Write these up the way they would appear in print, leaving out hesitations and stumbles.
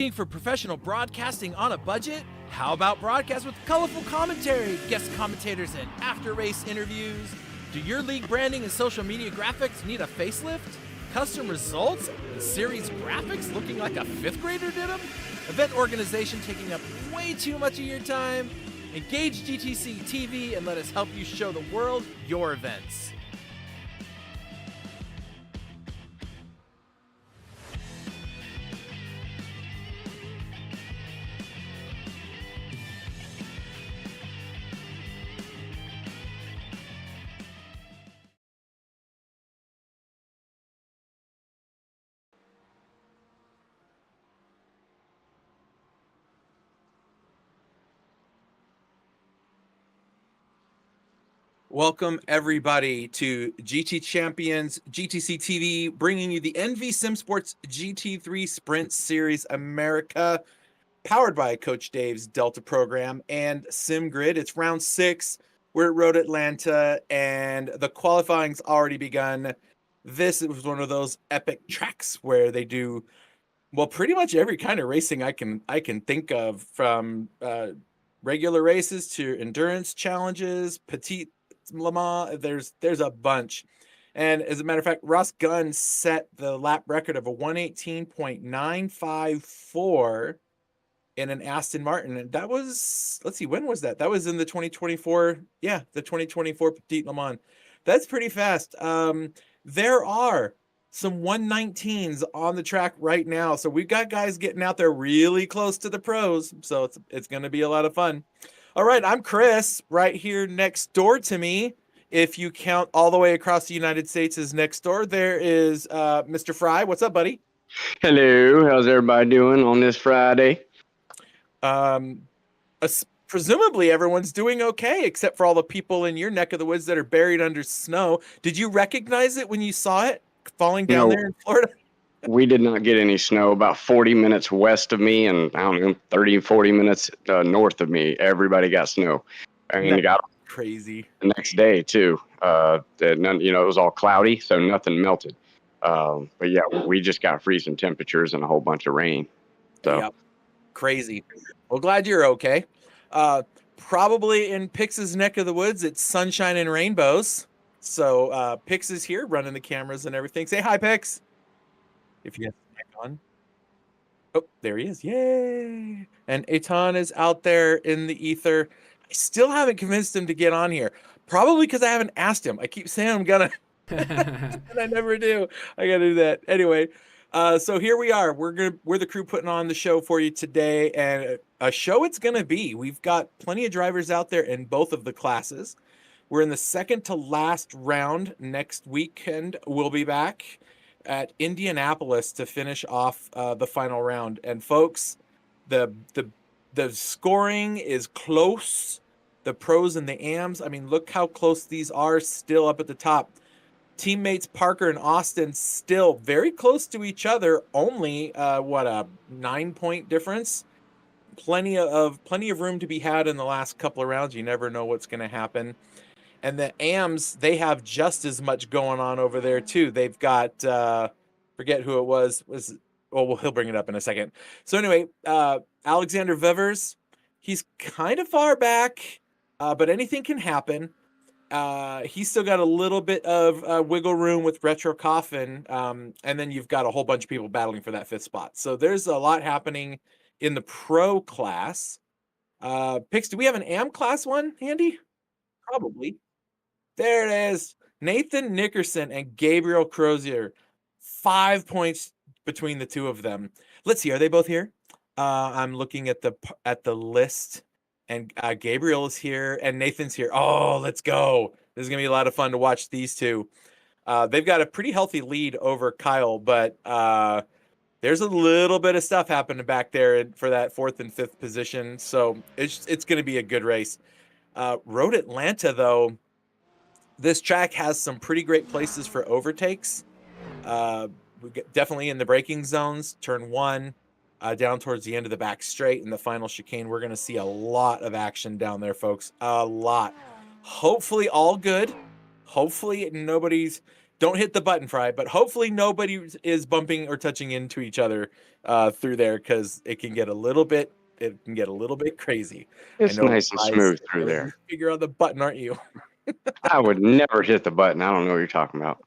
Looking for professional broadcasting on a budget? How about broadcast with colorful commentary, guest commentators, and after-race interviews? Do your league branding and social media graphics need a facelift? Custom results and series graphics looking like a fifth grader did them? Event organization taking up way too much of your time? Engage GTCtv and let us help you show the world your events. Welcome everybody to GT Champions GTCtv, bringing you the ENVY Simsports GT3 Sprint Series America, powered by Coach Dave's Delta program and SimGrid. It's round 6. We're at Road Atlanta, and the qualifying's already begun. This was one of those epic tracks where they do, well, pretty much every kind of racing I can think of, from regular races to endurance challenges, petite Le Mans. There's a bunch. And as a matter of fact, Ross Gunn set the lap record of a 118.954 in an Aston Martin. And that was, let's see, when was that? That was in the 2024, the 2024 Petite Le Mans. That's pretty fast. There are some 119s on the track right now. So we've got guys getting out there really close to the pros. So it's going to be a lot of fun. All right, I'm Chris. Right here next door to me, if you count all the way across the United States as next door, there is Mr. Fry. What's up, buddy? Hello. How's everybody doing on this Friday? Presumably everyone's doing okay, except for all the people in your neck of the woods that are buried under snow. Did you recognize it when you saw it falling down there in Florida? We did not get any snow. About 40 minutes west of me and, I don't know, 30, 40 minutes north of me, everybody got snow. I mean, it got crazy the next day, too. It was all cloudy, so nothing melted. But, yeah, we just got freezing temperatures and a whole bunch of rain. So. Yep. Crazy. Well, glad you're okay. Probably in Pix's neck of the woods, it's sunshine and rainbows. So Pix is here running the cameras and everything. Say hi, Pix. If you have the mic on. Oh, there he is. Yay. And Eitan is out there in the ether. I still haven't convinced him to get on here. Probably because I haven't asked him. I keep saying I'm gonna, and I never do. I gotta do that. Anyway, so here we are. We're the crew putting on the show for you today, and a show it's gonna be. We've got plenty of drivers out there in both of the classes. We're in the second to last round. Next weekend we'll be back at Indianapolis to finish off the final round. And folks, the scoring is close. The pros and the AMs, I mean, look how close these are, still up at the top. Teammates Parker and Austin still very close to each other, only a 9-point difference. Plenty of room to be had in the last couple of rounds. You never know what's going to happen. And the AMs, they have just as much going on over there, too. They've got, forget who it was. Well, he'll bring it up in a second. So anyway, Alexander Vevers, he's kind of far back, but anything can happen. He's still got a little bit of wiggle room with Retro Coffin, and then you've got a whole bunch of people battling for that 5th spot. So there's a lot happening in the pro class. Pix, do we have an AM class one, Andy? Probably. There it is. Nathan Nickerson and Gabriel Crozier. 5 points between the two of them. Let's see. Are they both here? I'm looking at the list, and Gabriel is here and Nathan's here. Oh, let's go. This is going to be a lot of fun to watch these two. They've got a pretty healthy lead over Kyle, but there's a little bit of stuff happening back there for that 4th and 5th position. So it's going to be a good race. Road Atlanta, though, this track has some pretty great places for overtakes. We get definitely in the braking zones, turn 1, down towards the end of the back straight in the final chicane. We're going to see a lot of action down there, folks. A lot. Hopefully all good. Hopefully nobody's Don't hit the button, Fry, but hopefully nobody is bumping or touching into each other through there, because it can get a little bit crazy. I It's know nice and Fry's smooth through having there. his finger on the button, aren't you? I would never hit the button. I don't know what you're talking about.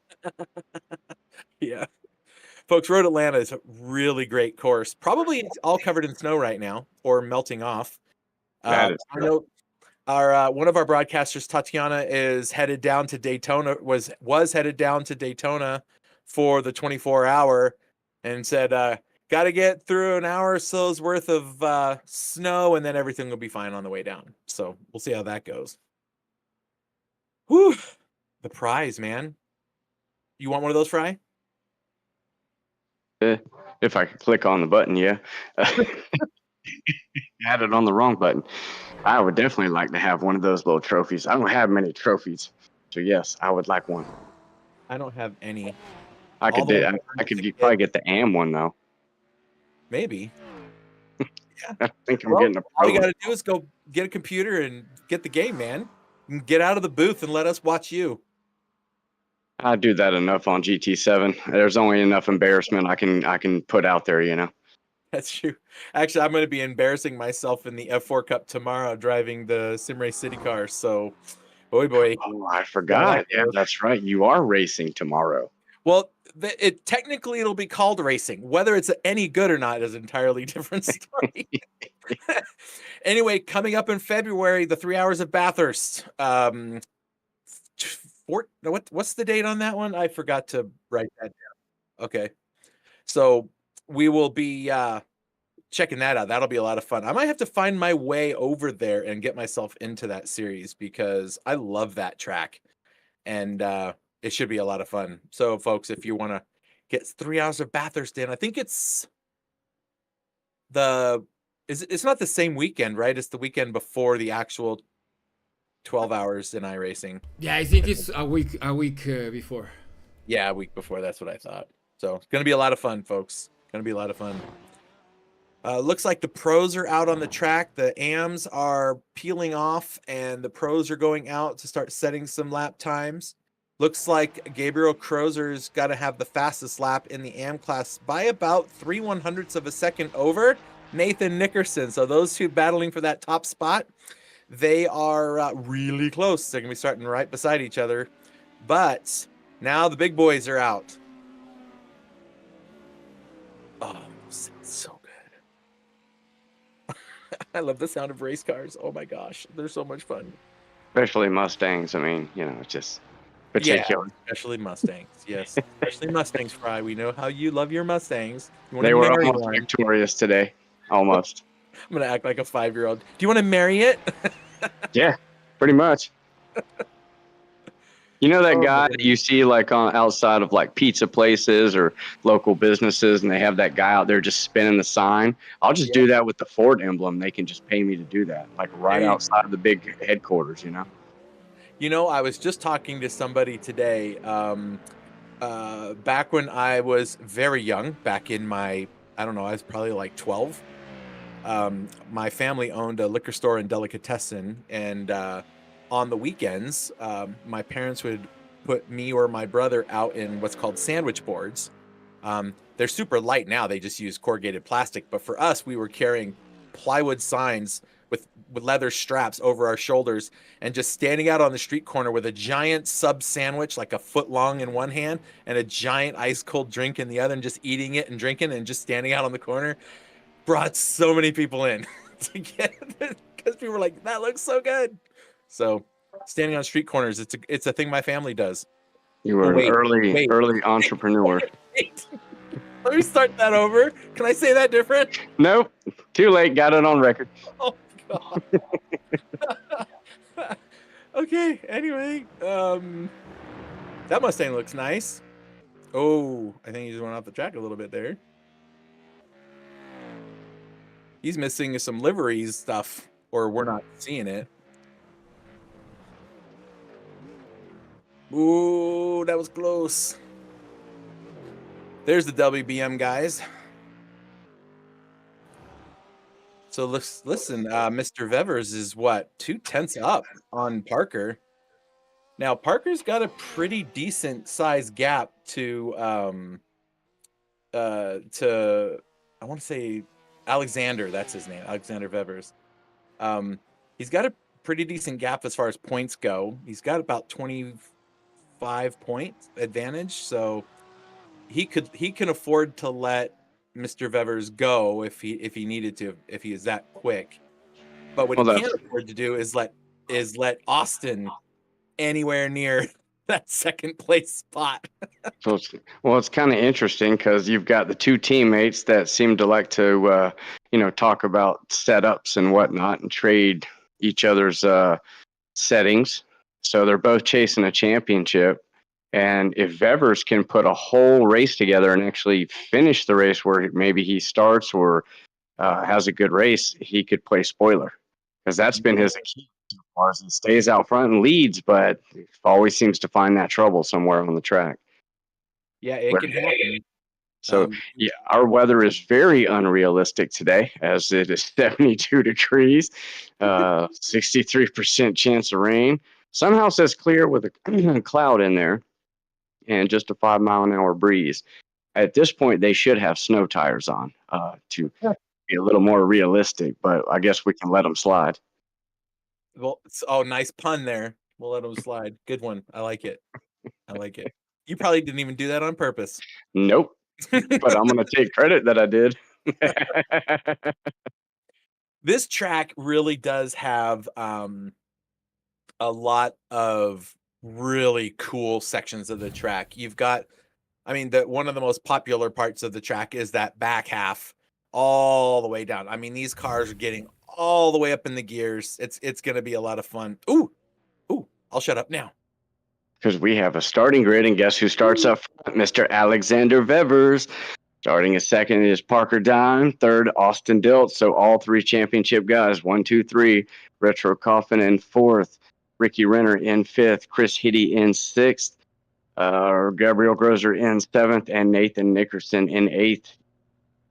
Yeah. Folks, Road Atlanta is a really great course. Probably it's all covered in snow right now or melting off. That is I true. know our one of our broadcasters, Tatiana, is headed down to Daytona. Was headed down to Daytona for the 24-hour, and said, "Got to get through an hour or so's worth of snow, and then everything will be fine on the way down." So we'll see how that goes. Whew, the prize, man. You want one of those, Fry? If I could click on the button, yeah. Had it on the wrong button. I would definitely like to have one of those little trophies. I don't have many trophies, so yes, I would like one. I don't have any. I All could the do. ones I I could get, probably get the AM one though. maybe. Yeah. I think I'm Well, getting a all you pro. got to do is go get a computer and get the game, man. And get out of the booth and let us watch you. I do that enough on GT7. There's only enough embarrassment I can put out there, you know. That's true. Actually, I'm going to be embarrassing myself in the F4 Cup tomorrow driving the Sim Race City car. So, boy. Oh, I See how that forgot. Yeah, goes. that's right. You are racing tomorrow. Well, technically it'll be called racing. Whether it's any good or not is an entirely different story. Anyway, coming up in February, the 3 hours of Bathurst. What's the date on that one? I forgot to write that down. Okay. So we will be checking that out. That'll be a lot of fun. I might have to find my way over there and get myself into that series, because I love that track, and it should be a lot of fun. So, folks, if you want to get 3 hours of Bathurst in, I think it's it's not the same weekend, right? It's the weekend before the actual 12 hours in iRacing. Yeah, I think it's a week before. Yeah, a week before. That's what I thought. So it's going to be a lot of fun, folks. Going to be a lot of fun. Looks like the pros are out on the track. The AMs are peeling off, and the pros are going out to start setting some lap times. Looks like Gabriel Crozer's got to have the fastest lap in the AM class by about 3/100ths of a second over Nathan Nickerson. So those two battling for that top spot, they are really close. They're going to be starting right beside each other. But now the big boys are out. Oh, so good. I love the sound of race cars. Oh my gosh, they're so much fun. Especially Mustangs. I mean, you know, it's just particular. Yeah, especially Mustangs. Yes, especially Mustangs, Fry. We know how you love your Mustangs. You want They to were marry almost one. victorious today. Almost. I'm gonna act like a 5-year-old. Do you want to marry it? Yeah, pretty much. You know that Oh, guy my that you see like on outside of like pizza places or local businesses, and they have that guy out there just spinning the sign? I'll just do that with the Ford emblem. They can just pay me to do that, like right There you outside of the big headquarters, you know? You know, I was just talking to somebody today. Back when I was very young, back in my, I don't know, I was probably like 12. My family owned a liquor store and delicatessen, and on the weekends, my parents would put me or my brother out in what's called sandwich boards. They're super light now; they just use corrugated plastic. But for us, we were carrying plywood signs with leather straps over our shoulders, and just standing out on the street corner with a giant sub sandwich, like a foot long in one hand, and a giant ice cold drink in the other, and just eating it and drinking, and just standing out on the corner. Brought so many people in to get it, because people were like, "That looks so good." So, standing on street corners, it's a thing my family does. You Oh, were an wait, early entrepreneur. wait. Let me start that over. Can I say that different? Nope, too late. Got it on record. Oh God. Okay. Anyway, that Mustang looks nice. Oh, I think he just went off the track a little bit there. He's missing some liveries stuff, or we're not seeing it. Ooh, that was close. There's the WBM guys. So listen, Mr. Vevers is what, 2/10 up on Parker. Now Parker's got a pretty decent size gap to I want to say Alexander, that's his name, Alexander Vevers. He's got a pretty decent gap as far as points go. He's got about 25 points advantage, so he can afford to let Mr. Vevers go if he needed to, if he is that quick. But what he can't afford to do is let Austin anywhere near that second place spot. Well, it's kind of interesting because you've got the two teammates that seem to like to, talk about setups and whatnot and trade each other's settings. So they're both chasing a championship. And if Vevers can put a whole race together and actually finish the race where maybe he starts or has a good race, he could play spoiler, because that's been his key so far. He stays out front and leads, but always seems to find that trouble somewhere on the track. Yeah, it can happen. So, yeah, our weather is very unrealistic today, as it is 72 degrees, 63% chance of rain. Somehow says clear with a cloud in there and just a 5-mile-an-hour breeze. At this point, they should have snow tires on to be a little more realistic, but I guess we can let them slide. Well, nice pun there. We'll let them slide. Good one. I like it. You probably didn't even do that on purpose. Nope. But I'm going to take credit that I did. This track really does have a lot of really cool sections of the track. You've got, one of the most popular parts of the track is that back half all the way down. I mean, these cars are getting all the way up in the gears. It's going to be a lot of fun. Ooh, I'll shut up now. Because we have a starting grid, and guess who starts up front? Mr. Alexander Vevers. Starting at second is Parker Dime. Third, Austin Dilt. So all three championship guys, 1, 2, 3. Retro Coffin in fourth. Ricky Renner in fifth. Chris Hitty in sixth. Gabriel Grozer in seventh. And Nathan Nickerson in eighth.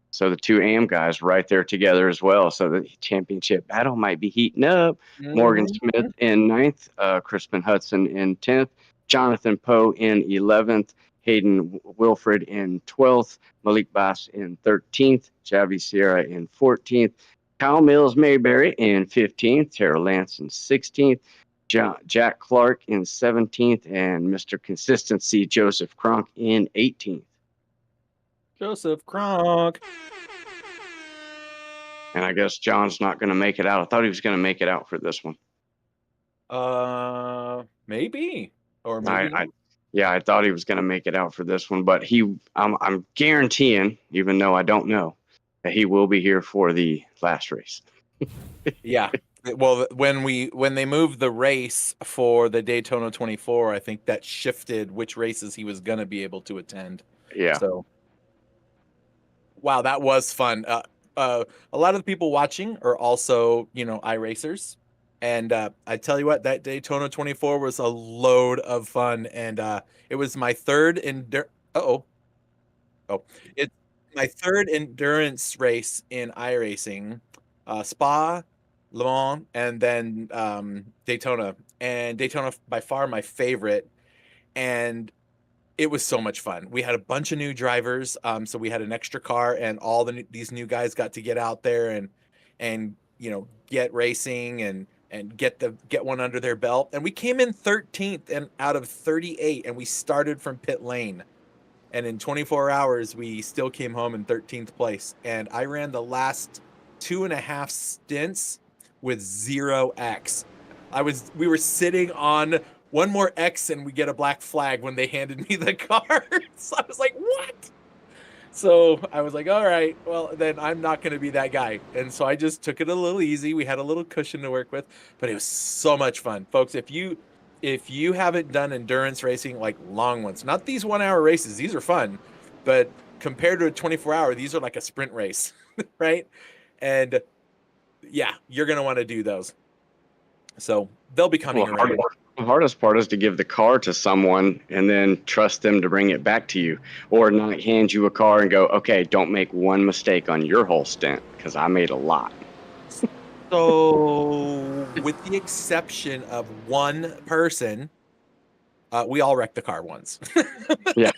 So the two AM guys right there together as well. So the championship battle might be heating up. Morgan Smith in ninth. Crispin Hudson in 10th. Jonathan Poe in 11th. Hayden Wilfred in 12th. Malik Bass in 13th. Javi Sierra in 14th. Kyle Mills Mayberry in 15th. Tara Lance in 16th. Jack Clark in 17th. And Mr. Consistency Joseph Kronk in 18th. Joseph Kronk. And I guess John's not going to make it out. I thought he was going to make it out for this one. Maybe. Or maybe. I thought he was going to make it out for this one, but I'm guaranteeing, even though I don't know, that he will be here for the last race. Yeah. Well, when they moved the race for the Daytona 24, I think that shifted which races he was going to be able to attend. Yeah. So, wow, that was fun. A lot of the people watching are also, iRacers. And I tell you what, that Daytona 24 was a load of fun. And it was my third it's my third endurance race in iRacing. Spa, Le Mans, and then Daytona. And Daytona, by far my favorite. And it was so much fun. We had a bunch of new drivers, so we had an extra car, and all these new guys got to get out there and get racing and get one under their belt. And we came in 13th and out of 38, and we started from pit lane. And in 24 hours, we still came home in 13th place. And I ran the last 2.5 stints with 0X. We were sitting on one more X and we get a black flag when they handed me the car. So I was like, what? So I was like, all right, well, then I'm not going to be that guy. And so I just took it a little easy. We had a little cushion to work with, but it was so much fun. Folks, if you haven't done endurance racing, like long ones, not these 1-hour races, these are fun, but compared to a 24-hour, these are like a sprint race, right? And yeah, you're going to want to do those. So they'll be coming around. The hardest part is to give the car to someone and then trust them to bring it back to you, or not hand you a car and go, okay, don't make one mistake on your whole stint, because I made a lot. So with the exception of one person, We all wrecked the car once. Yeah,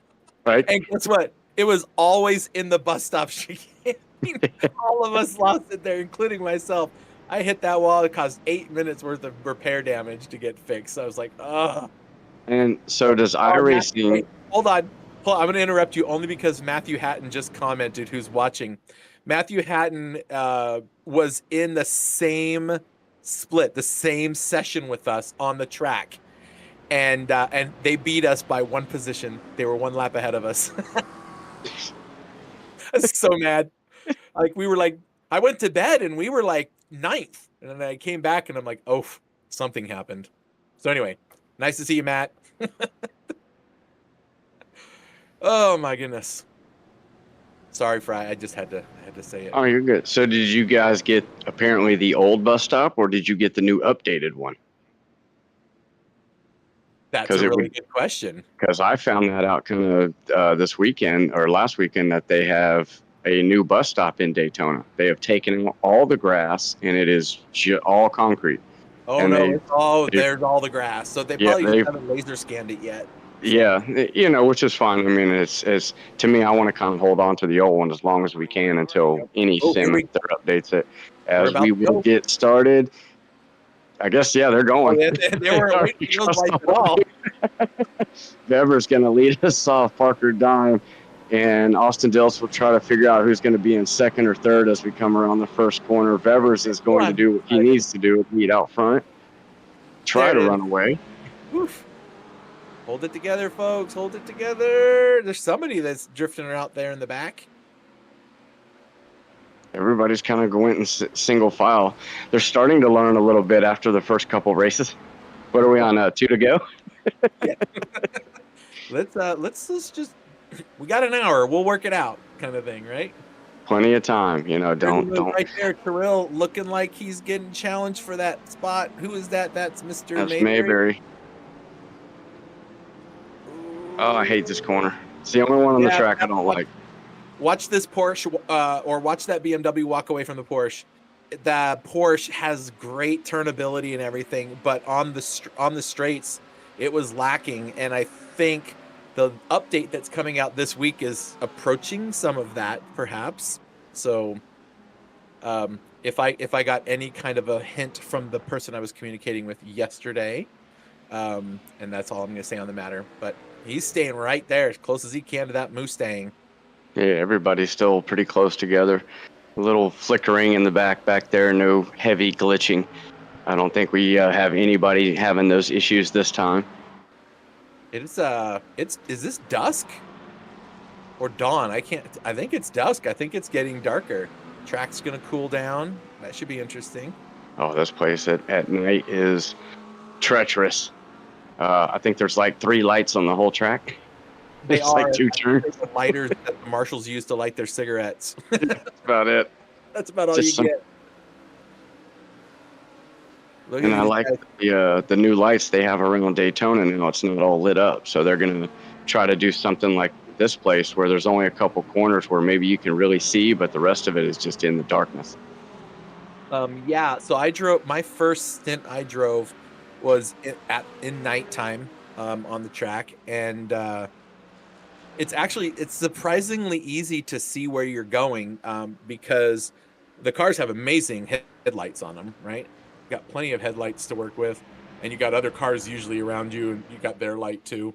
right. And guess what? It was always in the bus stop chicane. All of us lost it there, including myself. I hit that wall. It caused 8 minutes worth of repair damage to get fixed. So I was like, ugh. And so does Oh, Matthew, iRacing. wait, hold on. I'm going to interrupt you only because Matthew Hatton just commented, who's watching. Matthew Hatton was in the same split, the same session with us on the track. And they beat us by 1 position. They were 1 lap ahead of us. I was so mad. Like, we were like, I went to bed and we were like 9th. And then I came back and I'm like, oh, something happened. So anyway, nice to see you, Matt. Oh my goodness. Sorry, Fry. I just had to say it. Oh, you're good. So did you guys get apparently the old bus stop, or did you get the new updated one? That's a really good question. Because I found that out kind of this weekend or last weekend that they have a new bus stop in Daytona. They have taken all the grass and it is all concrete. Oh, and no. There's all the grass. So they probably haven't laser scanned it yet. Yeah, you know, which is fine. I mean, it's to me, I want to kind of hold on to the old one as long as we can until any sim updates it. As we will get started, I guess, yeah, they're going. Oh, yeah, they weren't waiting for those lights at all. Weber's going to lead us off. Parker Dime and Austin Dills will try to figure out who's going to be in second or third as we come around the first corner. Weber's is going to do what he needs to do, lead out front, try to run away. Oof. Hold it together, folks. Hold it together. There's somebody that's drifting out there in the back. Everybody's kind of going in single file. They're starting to learn a little bit after the first couple races. What are we on? 2 to go? Yeah. Let's just. We got an hour. We'll work it out, kind of thing, right? Plenty of time, you know. Don't. Right there, Terrell, looking like he's getting challenged for that spot. Who is that? That's Mr. That's Mayberry. Mayberry. Oh, I hate this corner. It's the only one on the track I don't like. Watch this Porsche, or watch that BMW walk away from the Porsche. The Porsche has great turnability and everything, but on the straights, it was lacking. And I think the update that's coming out this week is approaching some of that, perhaps. So, if I got any kind of a hint from the person I was communicating with yesterday, and that's all I'm going to say on the matter, but. He's staying right there as close as he can to that Mustang. Yeah, everybody's still pretty close together. A little flickering in the back there, no heavy glitching. I don't think we have anybody having those issues this time. Is this dusk or dawn? I think it's dusk. I think it's getting darker. Track's going to cool down. That should be interesting. Oh, this place at night is treacherous. I think there's like 3 lights on the whole track. They it's are like 2 turns. The lighters that the marshals use to light their cigarettes. That's about it. That's about all you get. And I like the new lights they have around Daytona now. It's not all lit up, so they're going to try to do something like this place where there's only a couple corners where maybe you can really see, but the rest of it is just in the darkness. Yeah. So I drove my first stint. I drove was in nighttime on the track, and it's surprisingly easy to see where you're going because the cars have amazing headlights on them, right? You got plenty of headlights to work with, and you got other cars usually around you, and you got their light too.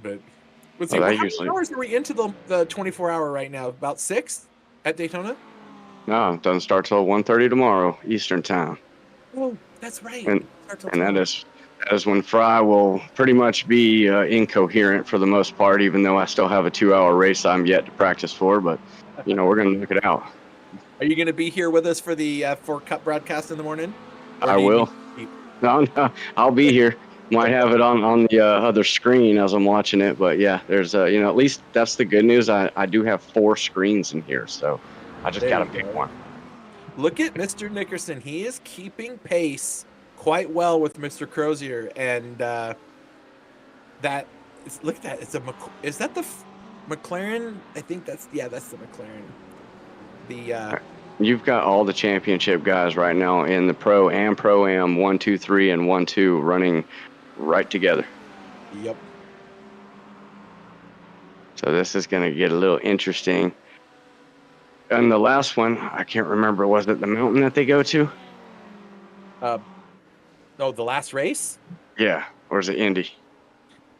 But let's see, how many hours are we into the 24-hour right now? About 6 at Daytona? No, it doesn't start till 1:30 tomorrow Eastern time. Oh, that's right. And that is when Fry will pretty much be incoherent for the most part, even though I still have a 2-hour race I'm yet to practice for. But, you know, we're going to knock it out. Are you going to be here with us for the Cup broadcast in the morning? I will. No, I'll be here. Might have it on the other screen as I'm watching it. But, yeah, there's, you know, at least that's the good news. I do have 4 screens in here, so I just got to pick one. Look at Mr. Nickerson. He is keeping pace quite well with Mr. Crozier, and look at that. Is that the McLaren? I think that's the McLaren. You've got all the championship guys right now in the Pro and Pro-Am 1, 2, 3, and 1, 2 running right together. Yep. So this is going to get a little interesting. And the last one, I can't remember, was it the mountain that they go to? No, the last race? Yeah, or is it Indy?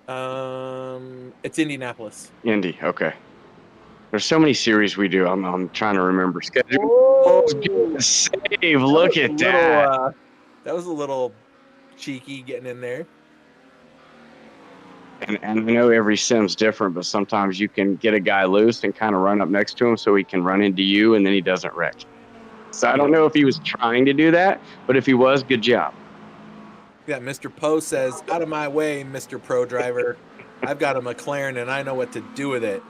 It's Indianapolis. Indy, okay. There's so many series we do. I'm trying to remember schedule. Oh, Good save! Look at that. That was a little cheeky getting in there. And I know every sim's different, but sometimes you can get a guy loose and kind of run up next to him so he can run into you and then he doesn't wreck. So I don't know if he was trying to do that, but if he was, good job. Yeah, Mr. Poe says, "Out of my way, Mr. Pro Driver. I've got a McLaren and I know what to do with it."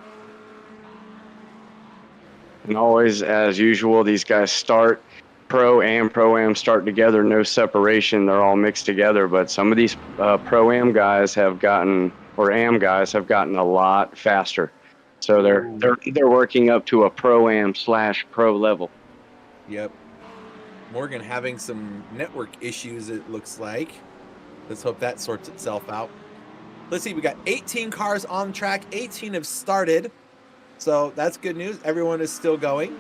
And always, as usual, these guys start Pro-Am start together, no separation. They're all mixed together. But some of these Pro-Am guys have gotten, or Am guys have gotten a lot faster. So they're working up to a Pro-Am/Pro level. Yep. Morgan having some network issues, it looks like. Let's hope that sorts itself out. Let's see, we got 18 cars on track. 18 have started. So that's good news. Everyone is still going.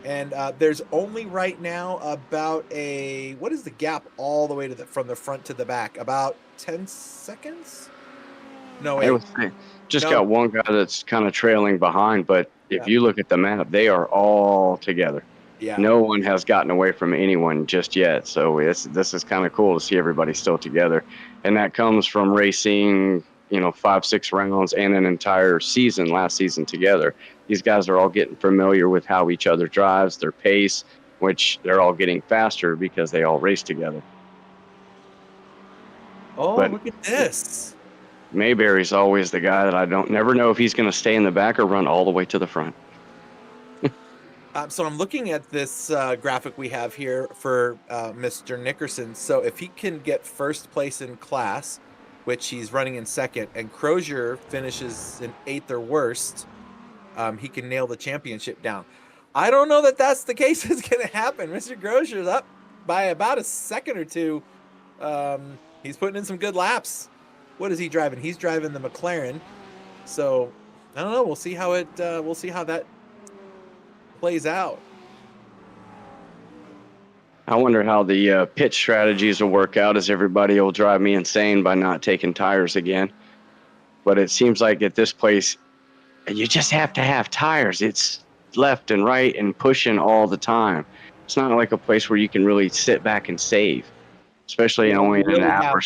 And there's only right now about what is the gap all the way to from the front to the back? About 10 seconds? No, wait. I would say got one guy that's kind of trailing behind, but if you look at the map, they are all together. Yeah. No one has gotten away from anyone just yet. So this is kind of cool to see everybody still together. And that comes from racing, 5-6 rounds and an entire season, last season together. These guys are all getting familiar with how each other drives, their pace, which they're all getting faster because they all race together. Oh, but look at this. Mayberry's always the guy that I never know if he's going to stay in the back or run all the way to the front. So I'm looking at this graphic we have here for Mr. Nickerson. So if he can get first place in class, which he's running in second, and Crozier finishes in 8th or worst, he can nail the championship down. I don't know that that's the case. It's going to happen. Mr. Crozier's up by about a second or two. He's putting in some good laps. What is he driving? He's driving the McLaren. So I don't know. We'll see how that plays out. I wonder how the pit strategies will work out, as everybody will drive me insane by not taking tires again. But it seems like at this place, you just have to have tires. It's left and right and pushing all the time. It's not like a place where you can really sit back and save, especially only in an hour.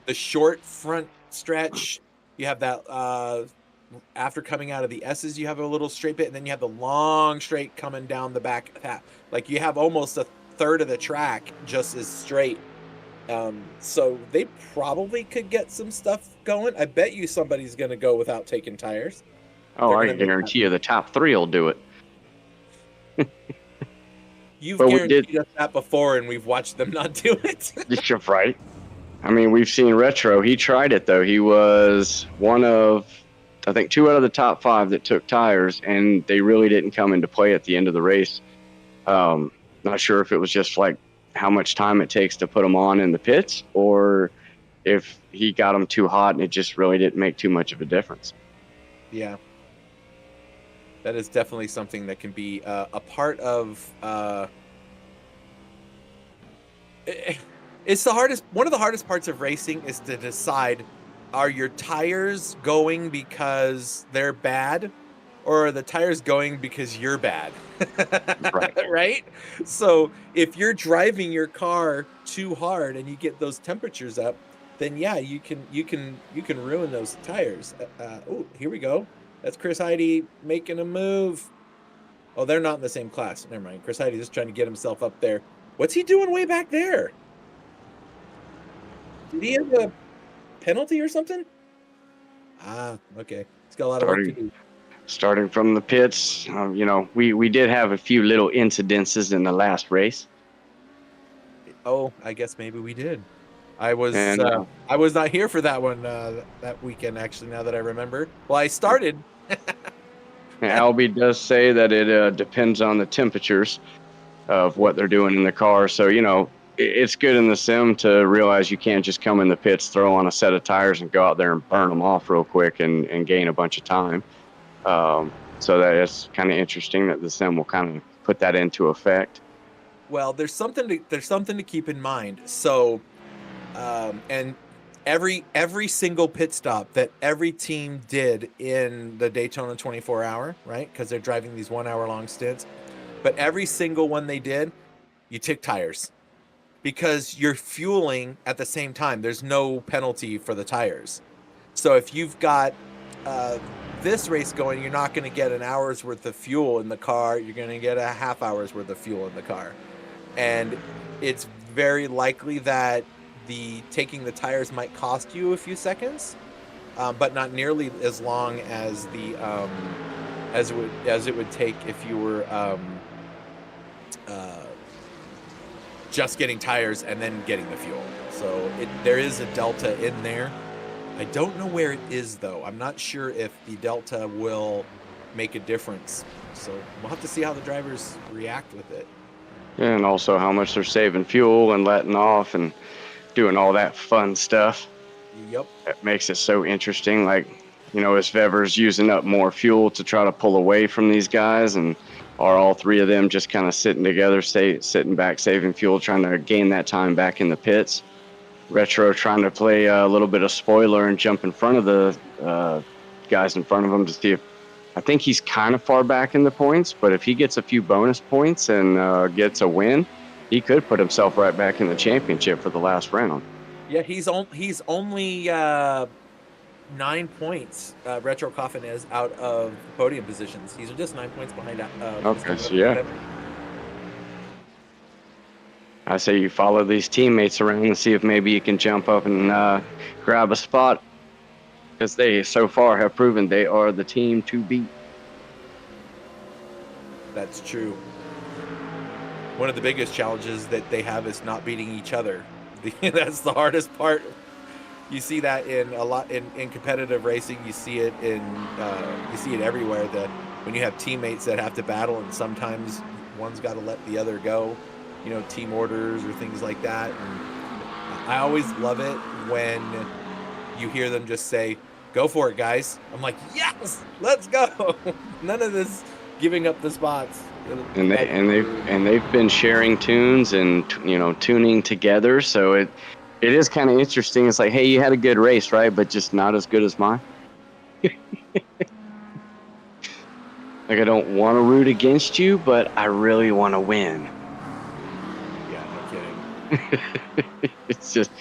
The short front stretch, you have that after coming out of the S's, you have a little straight bit, and then you have the long straight coming down the back path. Like you have almost a third of the track just as straight. So they probably could get some stuff going. I bet you somebody's going to go without taking tires. Oh, I guarantee you the top 3 will do it. You've guaranteed us that before, and we've watched them not do it. You're right. I mean, we've seen Retro. He tried it, though. He was one of, I think, 2 out of the top 5 that took tires, and they really didn't come into play at the end of the race. Not sure if it was just like how much time it takes to put them on in the pits, or if he got them too hot and it just really didn't make too much of a difference. Yeah. That is definitely something that can be a part of. It's the hardest. One of the hardest parts of racing is to decide: are your tires going because they're bad, or are the tires going because you're bad? Right. Right. So if you're driving your car too hard and you get those temperatures up, then yeah, you can ruin those tires. Oh, here we go. That's Chris Heide making a move. Oh, they're not in the same class. Never mind. Chris Heide just trying to get himself up there. What's he doing way back there? Did he have a penalty or something? Ah, okay. He's got a lot of work to do. Starting from the pits, we did have a few little incidences in the last race. Oh, I guess maybe we did. I was not here for that one that weekend, actually, now that I remember. Well, I started. Albie does say that it depends on the temperatures of what they're doing in the car. So, it's good in the sim to realize you can't just come in the pits, throw on a set of tires, and go out there and burn them off real quick and gain a bunch of time. So that it's kind of interesting that the sim will kind of put that into effect. Well, there's something to keep in mind. So, and every single pit stop that every team did in the Daytona 24-hour, right? Because they're driving these 1 hour long stints, but every single one they did, you tick tires because you're fueling at the same time. There's no penalty for the tires. So if you've got this race going, you're not going to get an hour's worth of fuel in the car. You're going to get a half hour's worth of fuel in the car. And it's very likely that taking the tires might cost you a few seconds, but not nearly as long as as it would take if you were just getting tires and then getting the fuel. So there is a delta in there. I don't know where it is though. I'm not sure if the delta will make a difference. So we'll have to see how the drivers react with it. And also how much they're saving fuel and letting off and doing all that fun stuff. Yep. That makes it so interesting. Like, is Vever's using up more fuel to try to pull away from these guys, and are all three of them just kind of sitting together, sitting back, saving fuel, trying to gain that time back in the pits? Retro trying to play a little bit of spoiler and jump in front of the guys in front of him to see if, I think he's kind of far back in the points, but if he gets a few bonus points and gets a win, he could put himself right back in the championship for the last round. Yeah, he's only 9 points. Retro Coffin is out of podium positions. He's just 9 points behind. Okay, so yeah. I say you follow these teammates around and see if maybe you can jump up and grab a spot, because they so far have proven they are the team to beat. That's true. One of the biggest challenges that they have is not beating each other. That's the hardest part. You see that in a lot in competitive racing. You see it everywhere. That when you have teammates that have to battle, and sometimes one's got to let the other go. Team orders or things like that. And I always love it when you hear them just say, "Go for it, guys." I'm like, yes, let's go. None of this giving up the spots. And they've been sharing tunes and tuning together. So it is kind of interesting. It's like, hey, you had a good race, right? But just not as good as mine. Like, I don't want to root against you, but I really want to win. It's just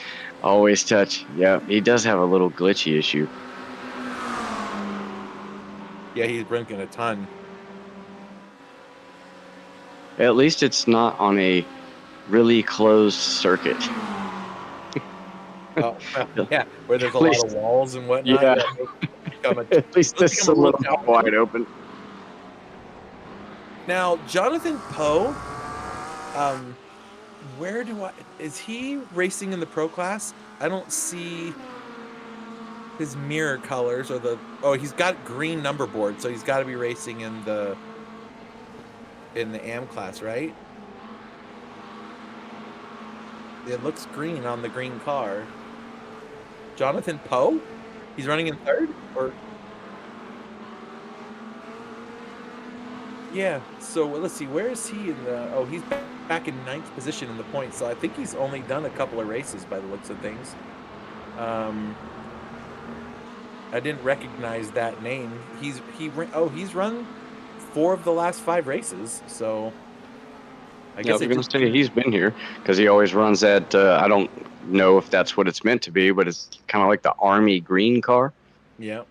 always touch. Yeah, he does have a little glitchy issue. Yeah, he's brinking a ton. At least it's not on a really closed circuit. Oh, yeah, where there's a lot of walls and whatnot. Yeah. At least this is a little more wide open. Now, Jonathan Poe, is he racing in the pro class? I don't see his mirror colors or he's got green number board, so he's got to be racing in the AM class, right? It looks green on the green car. Jonathan Poe? He's running in third? Or yeah, so let's see, where is he in the he's back in 9th position in the points, so I think he's only done a couple of races by the looks of things. I didn't recognize that name. He's run 4 of the last 5 races, so I guess I was going to say he's been here because he always runs that. I don't know if that's what it's meant to be, but it's kind of like the Army green car. Yeah.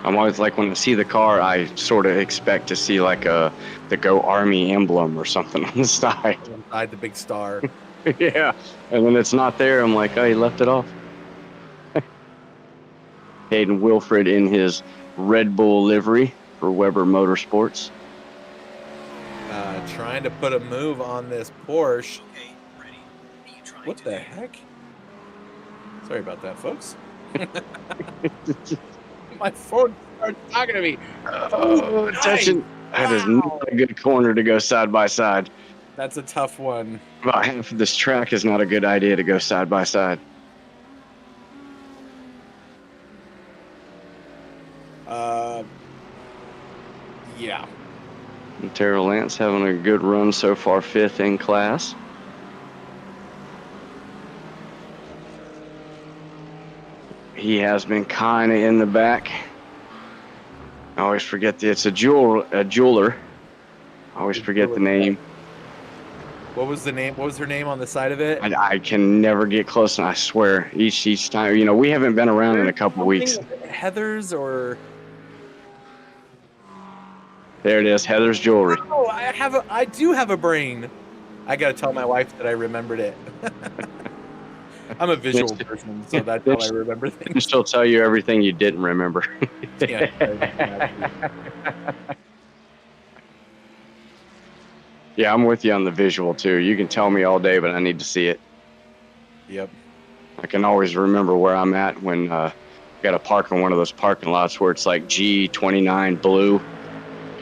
I'm always like, when I see the car, I sort of expect to see like the Go Army emblem or something on the side. Inside the big star. Yeah, and then it's not there. I'm like, oh, he left it off. Hayden Wilfred in his Red Bull livery for Weber Motorsports. Trying to put a move on this Porsche. Okay, ready. What the heck? Sorry about that, folks. My phone started talking to me. Oh, nice. That is not a good corner to go side by side. That's a tough one. About half of this track is not a good idea to go side by side. Yeah. And Terrell Lance having a good run so far, 5th in class. He has been kind of in the back. I always forget it's a jeweler. I always forget the name. What was the name? What was her name on the side of it? I can never get close, and I swear each time, you know, we haven't been around in a couple weeks. Heather's or there it is, Heather's Jewelry. Oh, I do have a brain. I gotta tell my wife that I remembered it. I'm a visual person, so that's how I remember things. She'll tell you everything you didn't remember. Yeah. Yeah, I'm with you on the visual too. You can tell me all day, but I need to see it. Yep. I can always remember where I'm at when got to park in one of those parking lots where it's like G29 blue.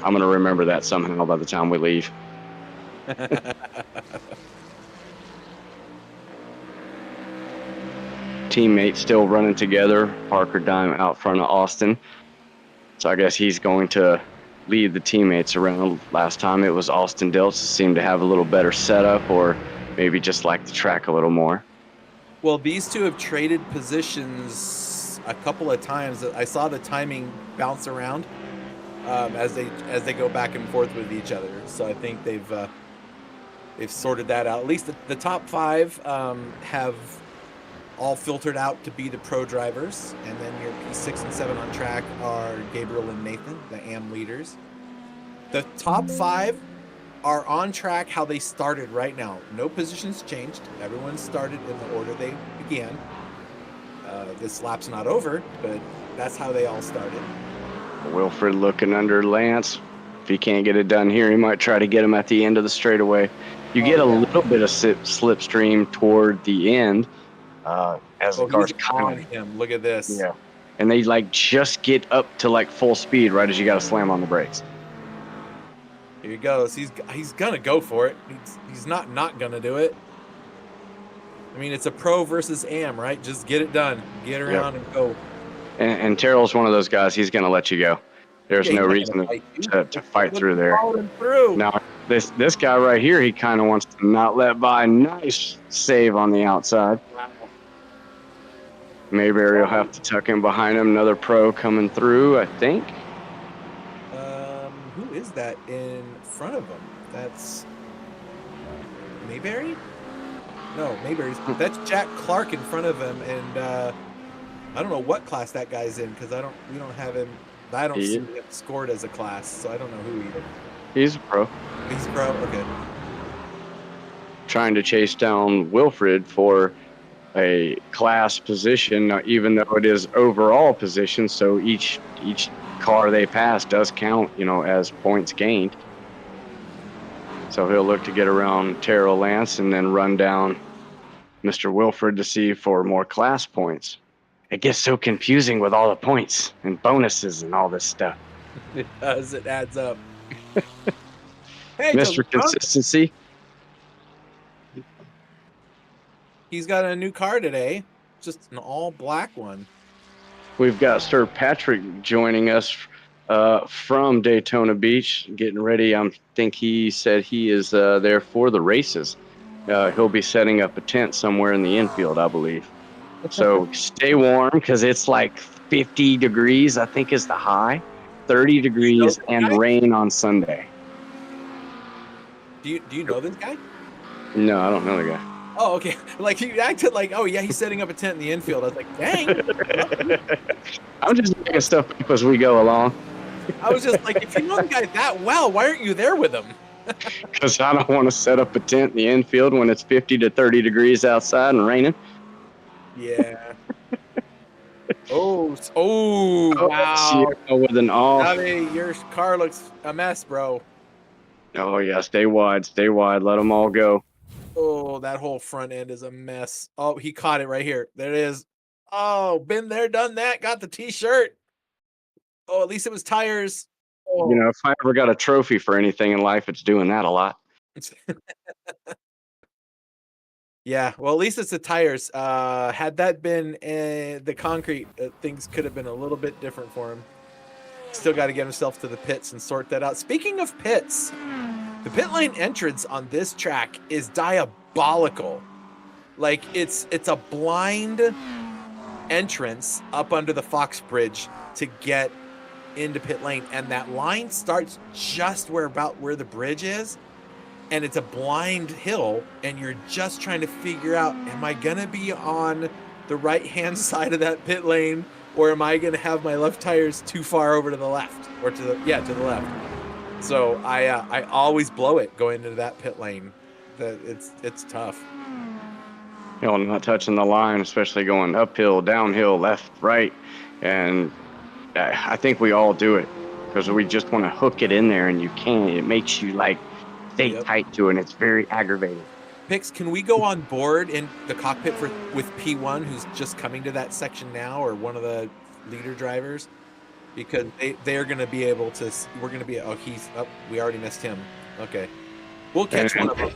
I'm going to remember that somehow by the time we leave. Teammates still running together. Parker Dime out front of Austin. So I guess he's going to lead the teammates around. Last time it was Austin Dilts seemed to have a little better setup, or maybe just like the track a little more. Well, these two have traded positions a couple of times. I saw the timing bounce around as they go back and forth with each other. So I think they've sorted that out. At least the top 5 have all filtered out to be the pro drivers, and then your P6 and 7 on track are Gabriel and Nathan, the AM leaders. The top 5 are on track how they started right now. No positions changed. Everyone started in the order they began. This lap's not over, but that's how they all started. Wilfred looking under Lance. If he can't get it done here, he might try to get him at the end of the straightaway. You get a little bit of slipstream toward the end as the car's on him. Look at this. Yeah. And they like just get up to like full speed right as you got to slam on the brakes. Here he goes. He's gonna go for it. He's not gonna do it. I mean, it's a pro versus AM, right? Just get it done. Get around and go. And Terrell's one of those guys. He's gonna let you go. There's no reason to fight through there. Now, this guy right here, he kind of wants to not let by. Nice save on the outside. Mayberry will have to tuck in behind him. Another pro coming through, I think. Who is that in front of him? That's Mayberry? No, Mayberry's. That's Jack Clark in front of him, and I don't know what class that guy's in because we don't have him. I don't see him scored as a class, so I don't know who he is. He's a pro. He's a pro. Okay. Trying to chase down Wilfred for a class position, even though it is overall position. So each car they pass does count, you know, as points gained. So he'll look to get around Terrell Lance and then run down Mr. Wilfred to see for more class points. It gets so confusing with all the points and bonuses and all this stuff. It does. It adds up. Hey, Mr. Consistency. He's got a new car today, just an all black one. We've got Sir Patrick joining us from Daytona Beach, getting ready. I think he said he is there for the races. He'll be setting up a tent somewhere in the infield, I believe. So stay warm because it's like 50 degrees, I think is the high. 30 degrees and rain on Sunday. Do you know this guy? No, I don't know the guy. Oh, okay. Like he acted like, oh yeah, he's setting up a tent in the infield. I was like, dang. I'm just making stuff up as we go along. I was just like, if you know the guy that well, why aren't you there with him? Because I don't want to set up a tent in the infield when it's 50 to 30 degrees outside and raining. Yeah. Oh, wow. With an off. Javi, your car looks a mess, bro. Oh, yeah. Stay wide. Stay wide. Let them all go. Oh, that whole front end is a mess. Oh, he caught it right here. There it is. Oh, been there, done that. Got the T-shirt. Oh, at least it was tires. Oh. You know, if I ever got a trophy for anything in life, it's doing that a lot. Yeah, well, at least it's the tires. Had that been the concrete, things could have been a little bit different for him. Still got to get himself to the pits and sort that out. Speaking of pits, the pit lane entrance on this track is diabolical. Like it's a blind entrance up under the Fox Bridge to get into pit lane, and that line starts just where the bridge is, and it's a blind hill, and you're just trying to figure out, am I gonna be on the right hand side of that pit lane, or am I gonna have my left tires too far over to the left, or to the left? So I always blow it going into that pit lane. It's tough. You know, not touching the line, especially going uphill, downhill, left, right, and I think we all do it because we just want to hook it in there, and you can't. It makes you like stay tight to it, and it's very aggravating. Pix, can we go on board in the cockpit with P1, who's just coming to that section now, or one of the leader drivers? Because they're going to be able to. We're going to be. Oh, we already missed him. Okay, we'll catch one of them.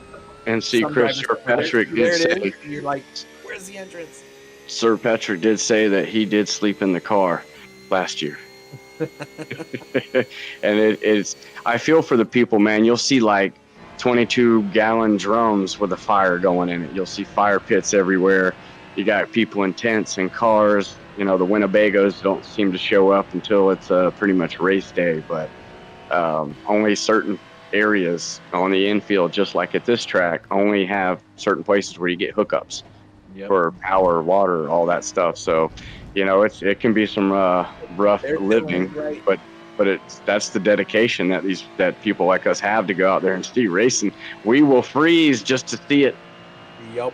And see, Sir Patrick did say. You're like, where's the entrance? Sir Patrick did say that he did sleep in the car last year. And it's. I feel for the people, man. You'll see like 22-gallon drums with a fire going in it. You'll see fire pits everywhere. You got people in tents and cars. You know, the Winnebagos don't seem to show up until it's pretty much race day, but only certain areas on the infield, just like at this track, only have certain places where you get hookups for power, water, all that stuff. So, you know, it can be some rough living, right. but that's the dedication that people like us have to go out there and see racing. We will freeze just to see it. Yep.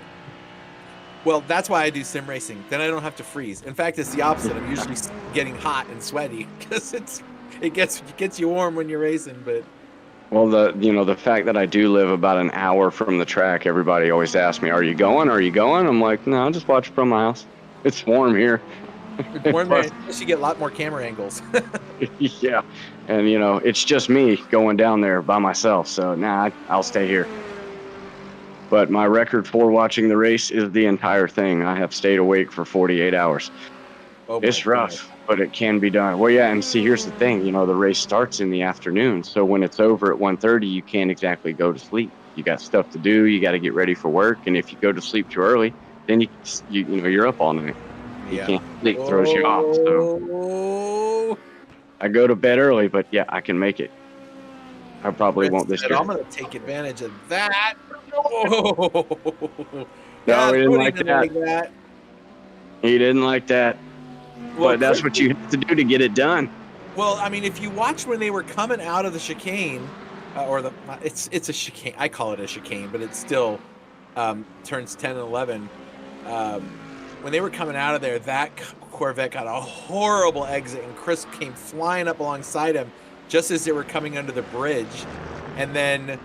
Well, that's why I do sim racing. Then I don't have to freeze. In fact, it's the opposite. I'm usually getting hot and sweaty because it gets you warm when you're racing. But well, the fact that I do live about an hour from the track, everybody always asks me, "Are you going? Are you going?" I'm like, "No, I'll just watch it from my house. It's warm here." It's warm there. Plus, you get a lot more camera angles. Yeah, and you know, it's just me going down there by myself. So I'll stay here. But my record for watching the race is the entire thing. I have stayed awake for 48 hours. Oh, it's rough, but it can be done. Well, yeah, and see, here's the thing. You know, the race starts in the afternoon, so when it's over at 1:30, you can't exactly go to sleep. You got stuff to do. You got to get ready for work, and if you go to sleep too early, then you're up all night. You can't sleep, throws you off. So I go to bed early, but yeah, I can make it. I probably won't this year. I'm going to take advantage of that. Oh. No, he didn't like that. He didn't like that. Well, but that's what you have to do to get it done. Well, I mean, if you watch when they were coming out of the chicane, it's a chicane. I call it a chicane, but it still turns 10 and 11. When they were coming out of there, that Corvette got a horrible exit, and Chris came flying up alongside him just as they were coming under the bridge. And then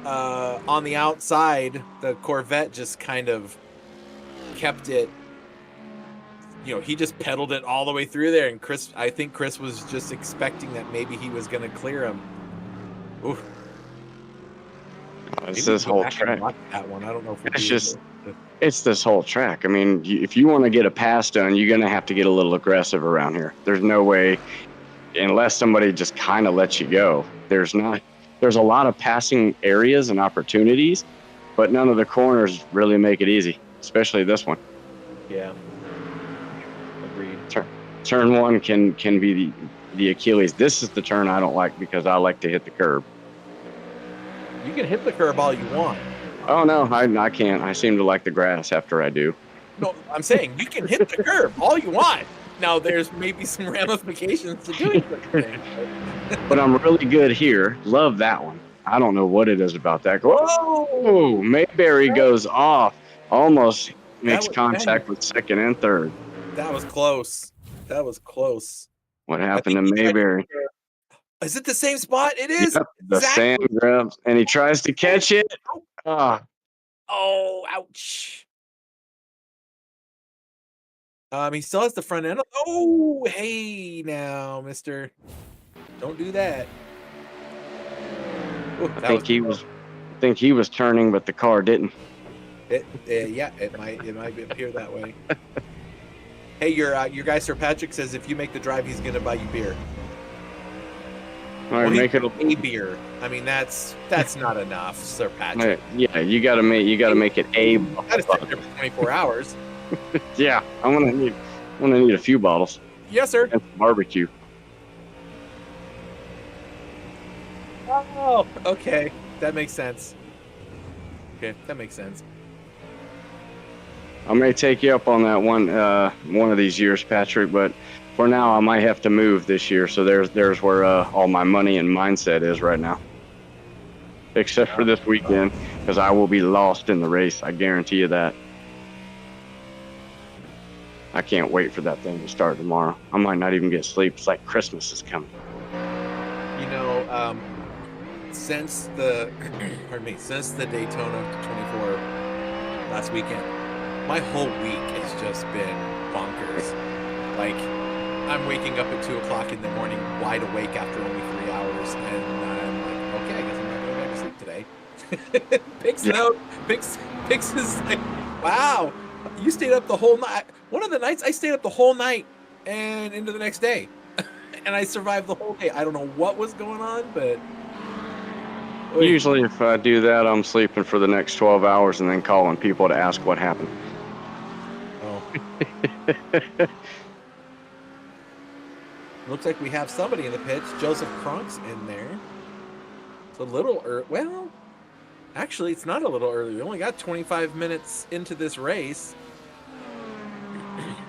on the outside, the Corvette just kind of kept it. You know, he just pedaled it all the way through there, and I think Chris was just expecting that maybe he was going to clear him. Ooh. It's this whole track. That one, I don't know if it's this whole track. I mean, if you want to get a pass done, you're going to have to get a little aggressive around here. There's no way, unless somebody just kind of lets you go. There's a lot of passing areas and opportunities, but none of the corners really make it easy, especially this one. Yeah. Agreed. Turn one can be the Achilles. This is the turn I don't like because I like to hit the curb. You can hit the curb all you want. Oh, no, I can't. I seem to like the grass after I do. No, I'm saying you can hit the curb all you want. Now, there's maybe some ramifications to doing things. But I'm really good here. Love that one. I don't know what it is about that. Whoa! Mayberry goes off. Almost makes contact with second and third. That was close. What happened to Mayberry? Is it the same spot? It is. Yep, the sand grabs, and he tries to catch it. Oh, ouch. He still has the front end. Oh, hey now, mister. Don't do that. Ooh, I think think he was turning, but the car didn't. Yeah, it might appear that way. Hey, your guy Sir Patrick says if you make the drive, he's gonna buy you beer. All right, make it a beer. I mean, that's not enough, Sir Patrick. Yeah, you gotta make it a. Gotta sit there for 24 hours. Yeah, I'm gonna need a few bottles. Yes, sir. And some barbecue. Oh, okay, that makes sense. Okay, that makes sense. I may take you up on that one of these years, Patrick, but for now I might have to move this year. So there's where all my money and mindset is right now. Except for this weekend, because I will be lost in the race. I guarantee you that. I can't wait for that thing to start tomorrow. I might not even get sleep. It's like Christmas is coming. You know, since the Daytona 24 last weekend, my whole week has just been bonkers. Like, I'm waking up at 2 o'clock in the morning, wide awake after only 3 hours, and I'm like, okay, I guess I'm not going back to sleep today. Pix is like, wow, you stayed up the whole night. One of the nights I stayed up the whole night and into the next day, and I survived the whole day. I don't know what was going on, but usually if I do that, I'm sleeping for the next 12 hours and then calling people to ask what happened. Looks like we have somebody in the pits. Joseph Kronk's in there. It's a little well, actually, it's not a little early. We only got 25 minutes into this race.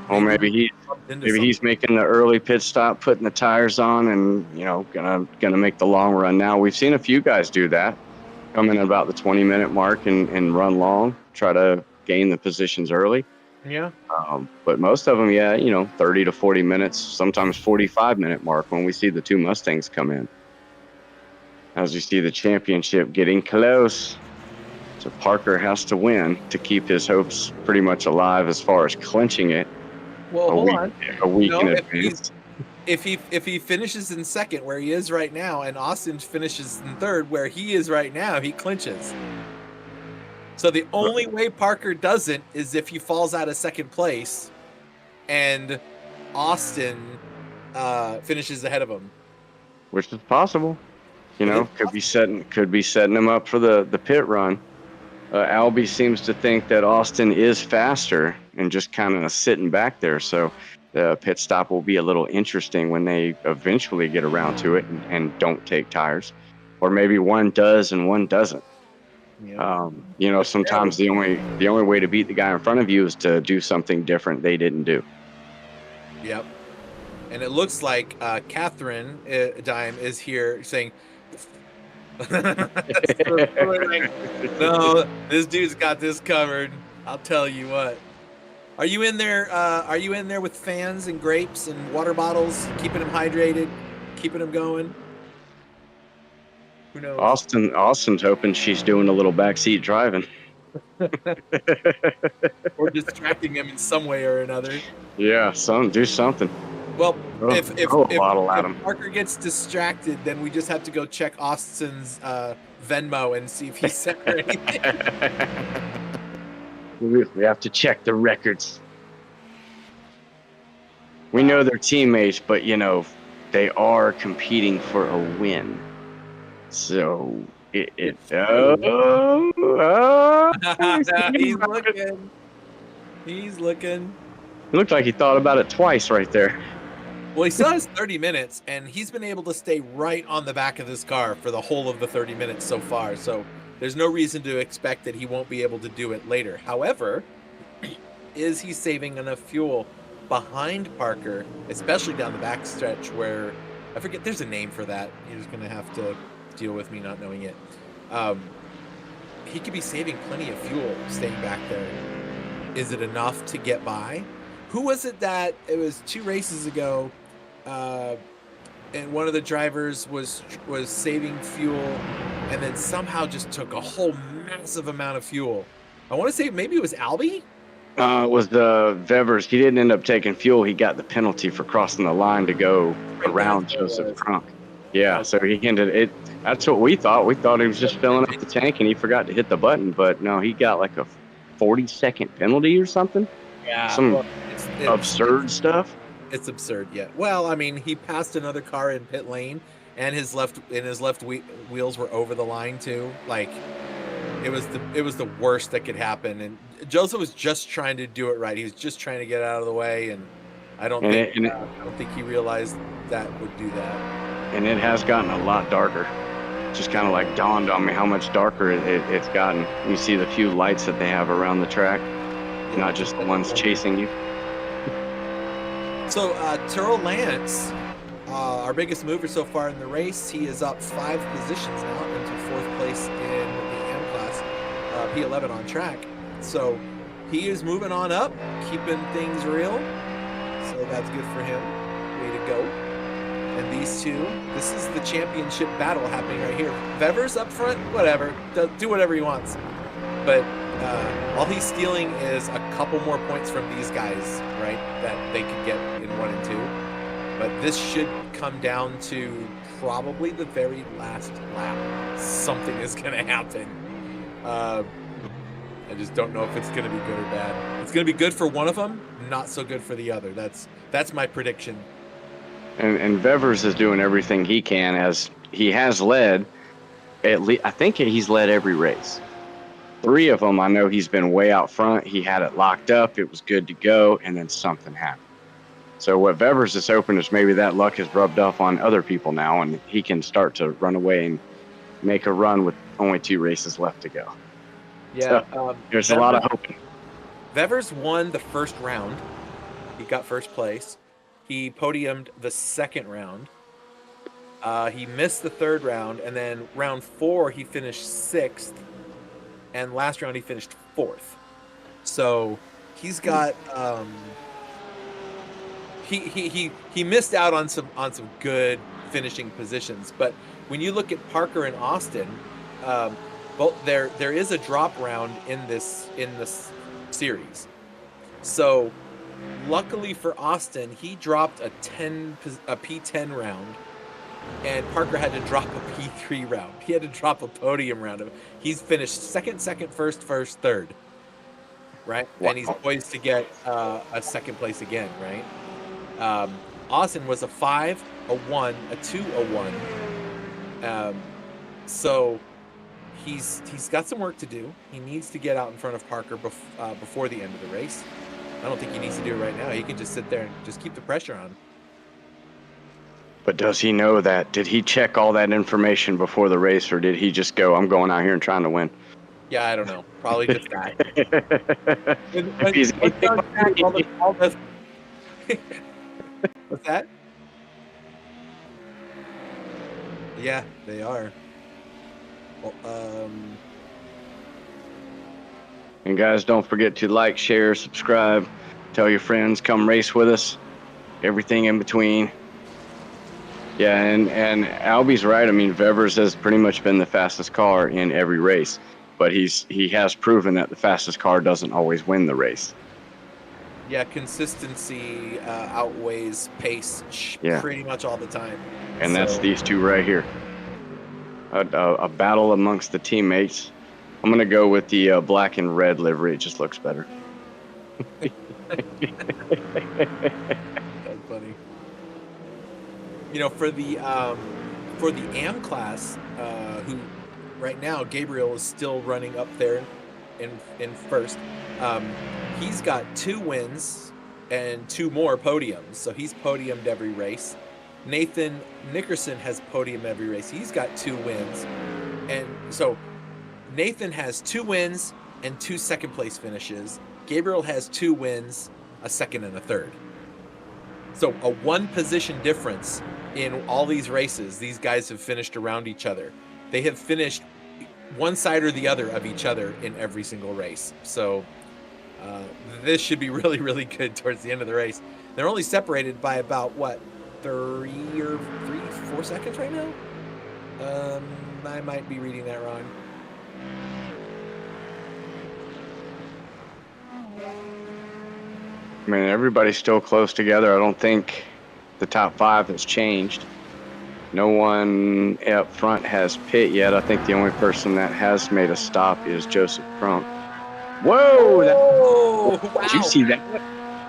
Well, maybe he's making the early pit stop, putting the tires on, and gonna make the long run. Now we've seen a few guys do that, come in about the 20-minute mark and run long, try to gain the positions early. Yeah. But most of them, 30 to 40 minutes, sometimes 45-minute mark when we see the two Mustangs come in. As you see the championship getting close. So Parker has to win to keep his hopes pretty much alive as far as clinching it. Well, hold on. A week in advance. If he finishes in second where he is right now, and Austin finishes in third where he is right now, he clinches. So the only way Parker doesn't is if he falls out of second place and Austin finishes ahead of him. Which is possible. Could be setting him up for the pit run. Albie seems to think that Austin is faster and just kind of sitting back there. So the pit stop will be a little interesting when they eventually get around to it and don't take tires. Or maybe one does and one doesn't. Yeah. Sometimes the only way to beat the guy in front of you is to do something different they didn't do. Yep. And it looks like Catherine Dime is here saying, no, this dude's got this covered. I'll tell you what. Are you in there? Are you in there with fans and grapes and water bottles, keeping them hydrated, keeping them going? Who knows? Austin's hoping she's doing a little backseat driving. Or distracting him in some way or another. Yeah, do something. Well, if Parker gets distracted, then we just have to go check Austin's Venmo and see if he sent her anything. We have to check the records. We know they're teammates, but they are competing for a win. So he's looking. He's looking. It looked like he thought about it twice right there. Well, he still has 30 minutes, and he's been able to stay right on the back of this car for the whole of the 30 minutes so far. So there's no reason to expect that he won't be able to do it later. However, is he saving enough fuel behind Parker, especially down the back stretch where, I forget, there's a name for that. You're just going to have to deal with me not knowing it. He could be saving plenty of fuel staying back there. Is it enough to get by? Who was it that it was 2 races ago, and one of the drivers was saving fuel and then somehow just took a whole massive amount of fuel? I want to say maybe it was Albie? It was the Vevers. He didn't end up taking fuel. He got the penalty for crossing the line to go around Joseph Kronk. Yeah, so he ended it. That's what we thought. We thought he was just filling up the tank and he forgot to hit the button, but no, he got like a 40-second penalty or something. Yeah, Some well, absurd stuff. it's absurd. Yeah. Well, I mean, he passed another car in pit lane, and his left wheels were over the line too. Like it was the worst that could happen. And Joseph was just trying to do it right. He was just trying to get out of the way, and I don't think he realized that would do that. And it has gotten a lot darker. Just kind of like dawned on me how much darker it's gotten. You see the few lights that they have around the track, not just the ones chasing you. So Tyrrell Lance, our biggest mover so far in the race, he is up 5 positions now into 4th place in the M class, P11 on track. So he is moving on up, keeping things real. So that's good for him. Way to go. And these two, this is the championship battle happening right here. Vevers up front, whatever, do whatever he wants. But all he's stealing is a couple more points from these guys, right, that they could get in 1 and 2. But this should come down to probably the very last lap. Something is going to happen. I just don't know if it's going to be good or bad. It's going to be good for one of them, not so good for the other. That's my prediction. And Vevers is doing everything he can, as he has led. I think he's led every race. 3 of them, I know he's been way out front. He had it locked up. It was good to go, and then something happened. So what Vevers is hoping is maybe that luck has rubbed off on other people now, and he can start to run away and make a run with only 2 races left to go. Yeah, so, there's a lot of hoping. Vevers won the first round. He got first place. He podiumed the second round. He missed the third round, and then round 4 he finished 6th, and last round he finished 4th. So he's got he missed out on some good finishing positions. But when you look at Parker and Austin, both there is a drop round in this series. So luckily for Austin, he dropped a P10 round, and Parker had to drop a P3 round. He had to drop a podium round. He's finished second, first, third, right? Wow. And he's poised to get a second place again, right? Austin was a 5, a 1, a 2, a 1. So he's got some work to do. He needs to get out in front of Parker before the end of the race. I don't think he needs to do it right now. He can just sit there and just keep the pressure on. But does he know that? Did he check all that information before the race, or did he just go, I'm going out here and trying to win? Yeah, I don't know. Probably just that. What's that? Yeah, they are. Well, And guys, don't forget to like, share, subscribe, tell your friends, come race with us, everything in between. Yeah, and Albie's right. I mean, Vevers has pretty much been the fastest car in every race, but he has proven that the fastest car doesn't always win the race. Yeah, consistency outweighs pace pretty much all the time. And that's these two right here. A battle amongst the teammates. I'm going to go with the black and red livery. It just looks better. That's funny. You know, for the AM class, who right now Gabriel is still running up there in first. He's got 2 wins and 2 more podiums, so he's podiumed every race. Nathan Nickerson has podiumed every race. He's got 2 wins, and so Nathan has 2 wins and 2 second place finishes. Gabriel has 2 wins, a second and a third. So a 1 position difference in all these races. These guys have finished around each other. They have finished one side or the other of each other in every single race. So this should be really, really good towards the end of the race. They're only separated by about, what, 3 or 4 seconds right now? I might be reading that wrong. I mean, everybody's still close together. I don't think the top 5 has changed. No one up front has pit yet. I think the only person that has made a stop is Joseph Crump. Whoa! Oh, wow. Did you see that?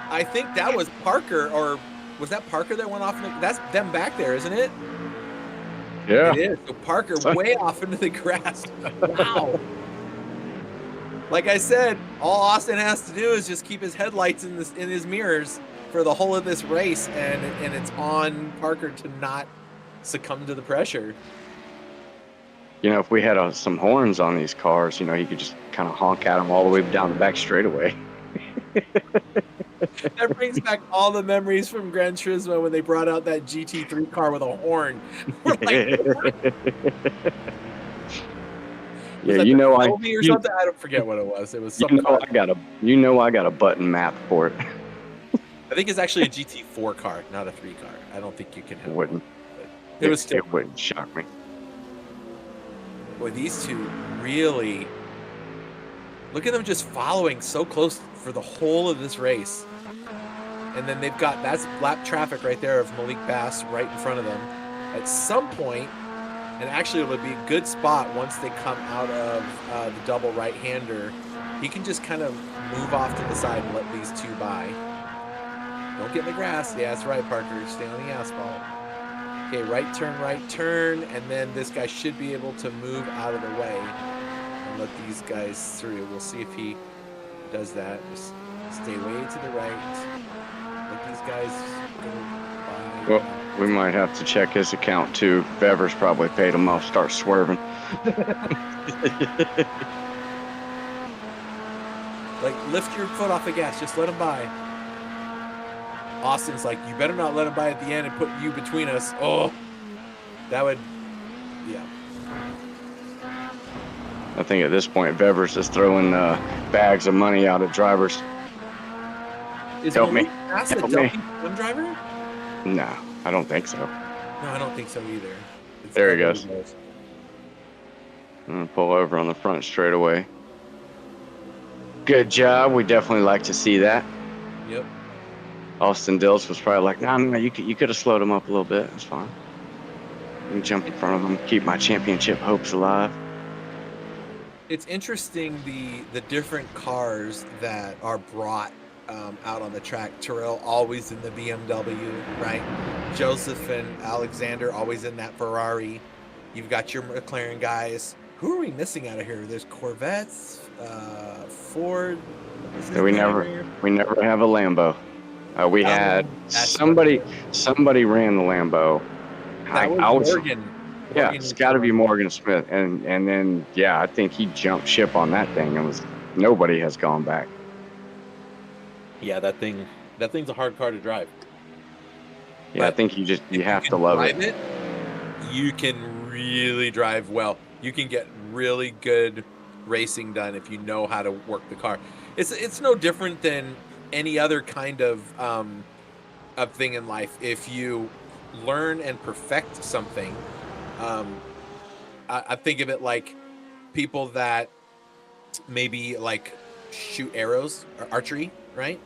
I think that was Parker, or was that Parker that went off? That's them back there, isn't it? Yeah. It is. So Parker way off into the grass. Wow. Like I said, all Austin has to do is just keep his headlights in his mirrors for the whole of this race, and it's on Parker to not succumb to the pressure. You know, if we had some horns on these cars, you know, he could just kind of honk at them all the way down the back straightaway. That brings back all the memories from Gran Turismo when they brought out that GT3 car with a horn. We're like, yeah, you know, or something? I don't forget what it was. It was some car. I got a button map for it. I think it's actually a GT4 car, not a 3 car. I don't think you can have wouldn't. It was still. It wouldn't shock me. Boy, these two really, look at them just following so close for the whole of this race. And then they've got, that's lap traffic right there of Malik Bass right in front of them. At some point, and actually it would be a good spot once they come out of the double right-hander, he can just kind of move off to the side and let these two by. Don't get in the grass. Yeah, that's right, Parker. Stay on the asphalt. Okay, right turn, and then this guy should be able to move out of the way and let these guys through. We'll see if he does that. Just stay way to the right. Let these guys go by. Well, we might have to check his account too. Bevers probably paid him off. Start swerving. Like, lift your foot off the gas. Just let him by. Austin's like, you better not let him by at the end and put you between us. Oh, that would, yeah. I think at this point, Bevers is throwing bags of money out at drivers. Is Help me. Help me. One driver? No, I don't think so. No, I don't think so either. There he goes. I'm going to pull over on the front straightaway. Good job. We definitely like to see that. Yep. Austin Dills was probably like, no, you could have slowed him up a little bit. It's fine. Let me jump in front of him, keep my championship hopes alive. It's interesting the different cars that are brought out on the track. Terrell always in the BMW, right? Joseph and Alexander always in that Ferrari. You've got your McLaren guys. Who are we missing out of here? There's Corvettes, Ford. So we never have a Lambo. We had somebody ran the Lambo. That was Morgan. Yeah, it's got to be Morgan Smith, and then I think he jumped ship on that thing, and nobody has gone back. Yeah, that thing's a hard car to drive. Yeah, but I think you have to love it. You can really drive well. You can get really good racing done if you know how to work the car. It's no different than any other kind of thing in life. If you learn and perfect something, I think of it like people that maybe like shoot arrows or archery, right?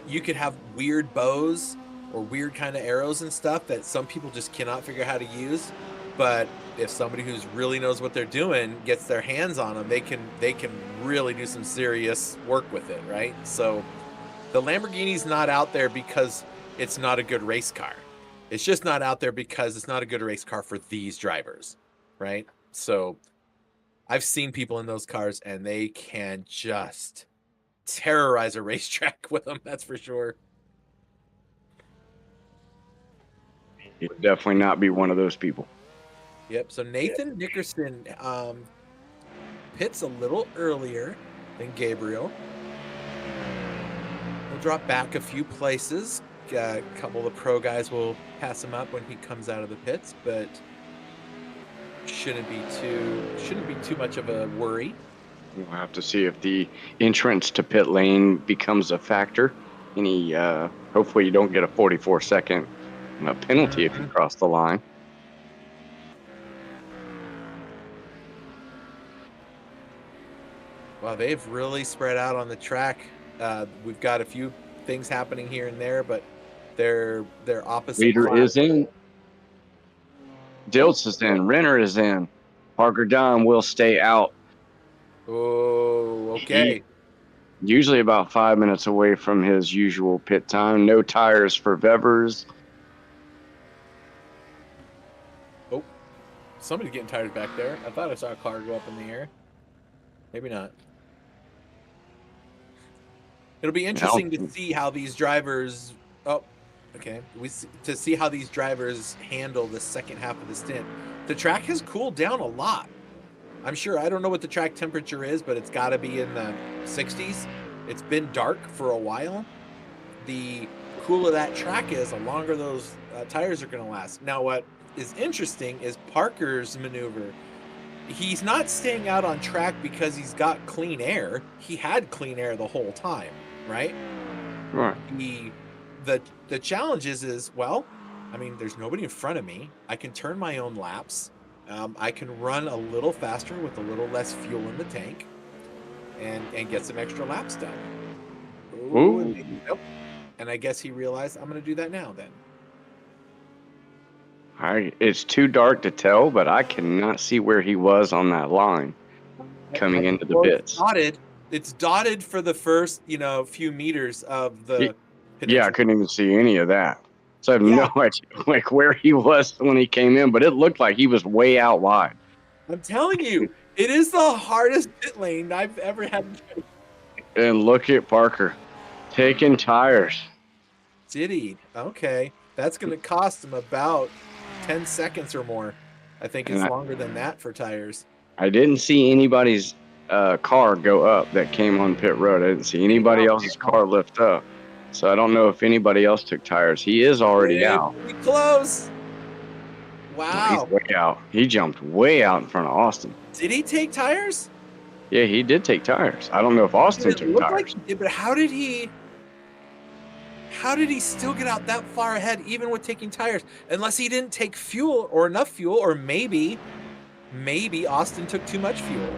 You could have weird bows or weird kind of arrows and stuff that some people just cannot figure out how to use. But if somebody who's really knows what they're doing gets their hands on them, they can really do some serious work with it, right? So the Lamborghini's not out there because it's not a good race car. It's just not out there because it's not a good race car for these drivers, right? So I've seen people in those cars and they can just terrorize a racetrack with them, that's for sure. He would definitely not be one of those people. Yep, so Nathan Nickerson pits a little earlier than Gabriel. He'll drop back a few places. A couple of the pro guys will pass him up when he comes out of the pits, but shouldn't be too much of a worry. We'll have to see if the entrance to pit lane becomes a factor. Hopefully you don't get a 44-second penalty if you cross the line. Well, they've really spread out on the track. We've got a few things happening here and there, but they're opposite. Leader is in. Dilts is in. Renner is in. Parker Don will stay out. Oh, okay. Usually about 5 minutes away from his usual pit time. No tires for Vevers. Oh, somebody's getting tires back there. I thought I saw a car go up in the air. Maybe not. It'll be interesting to see how these drivers. Oh, okay. To see how these drivers handle the second half of the stint. The track has cooled down a lot. I'm sure. I don't know what the track temperature is, but it's got to be in the 60s. It's been dark for a while. The cooler that track is, the longer those tires are going to last. Now, what is interesting is Parker's maneuver. He's not staying out on track because he's got clean air. He had clean air the whole time, right? Right. The challenge is, well, I mean, there's nobody in front of me. I can turn my own laps. I can run a little faster with a little less fuel in the tank and get some extra laps done. Ooh. Nope. And I guess he realized I'm going to do that now then. It's too dark to tell, but I cannot see where he was on that line coming into the pits. It's dotted for the first, few meters of the pit Yeah, entry. I couldn't even see any of that. So I have no idea where he was when he came in, but it looked like he was way out wide. I'm telling you, it is the hardest pit lane I've ever had. And look at Parker taking tires. Did he? Okay. That's going to cost him about 10 seconds or more. I think it's longer than that for tires. I didn't see anybody's car go up that came on pit road. I didn't see anybody else's car lift up. So I don't know if anybody else took tires. He is already out. Pretty close. Wow. He's way out. He jumped way out in front of Austin. Did he take tires? Yeah, he did take tires. I don't know if Austin took tires. Like he did, but how did he still get out that far ahead even with taking tires? Unless he didn't take fuel or enough fuel, or maybe Austin took too much fuel.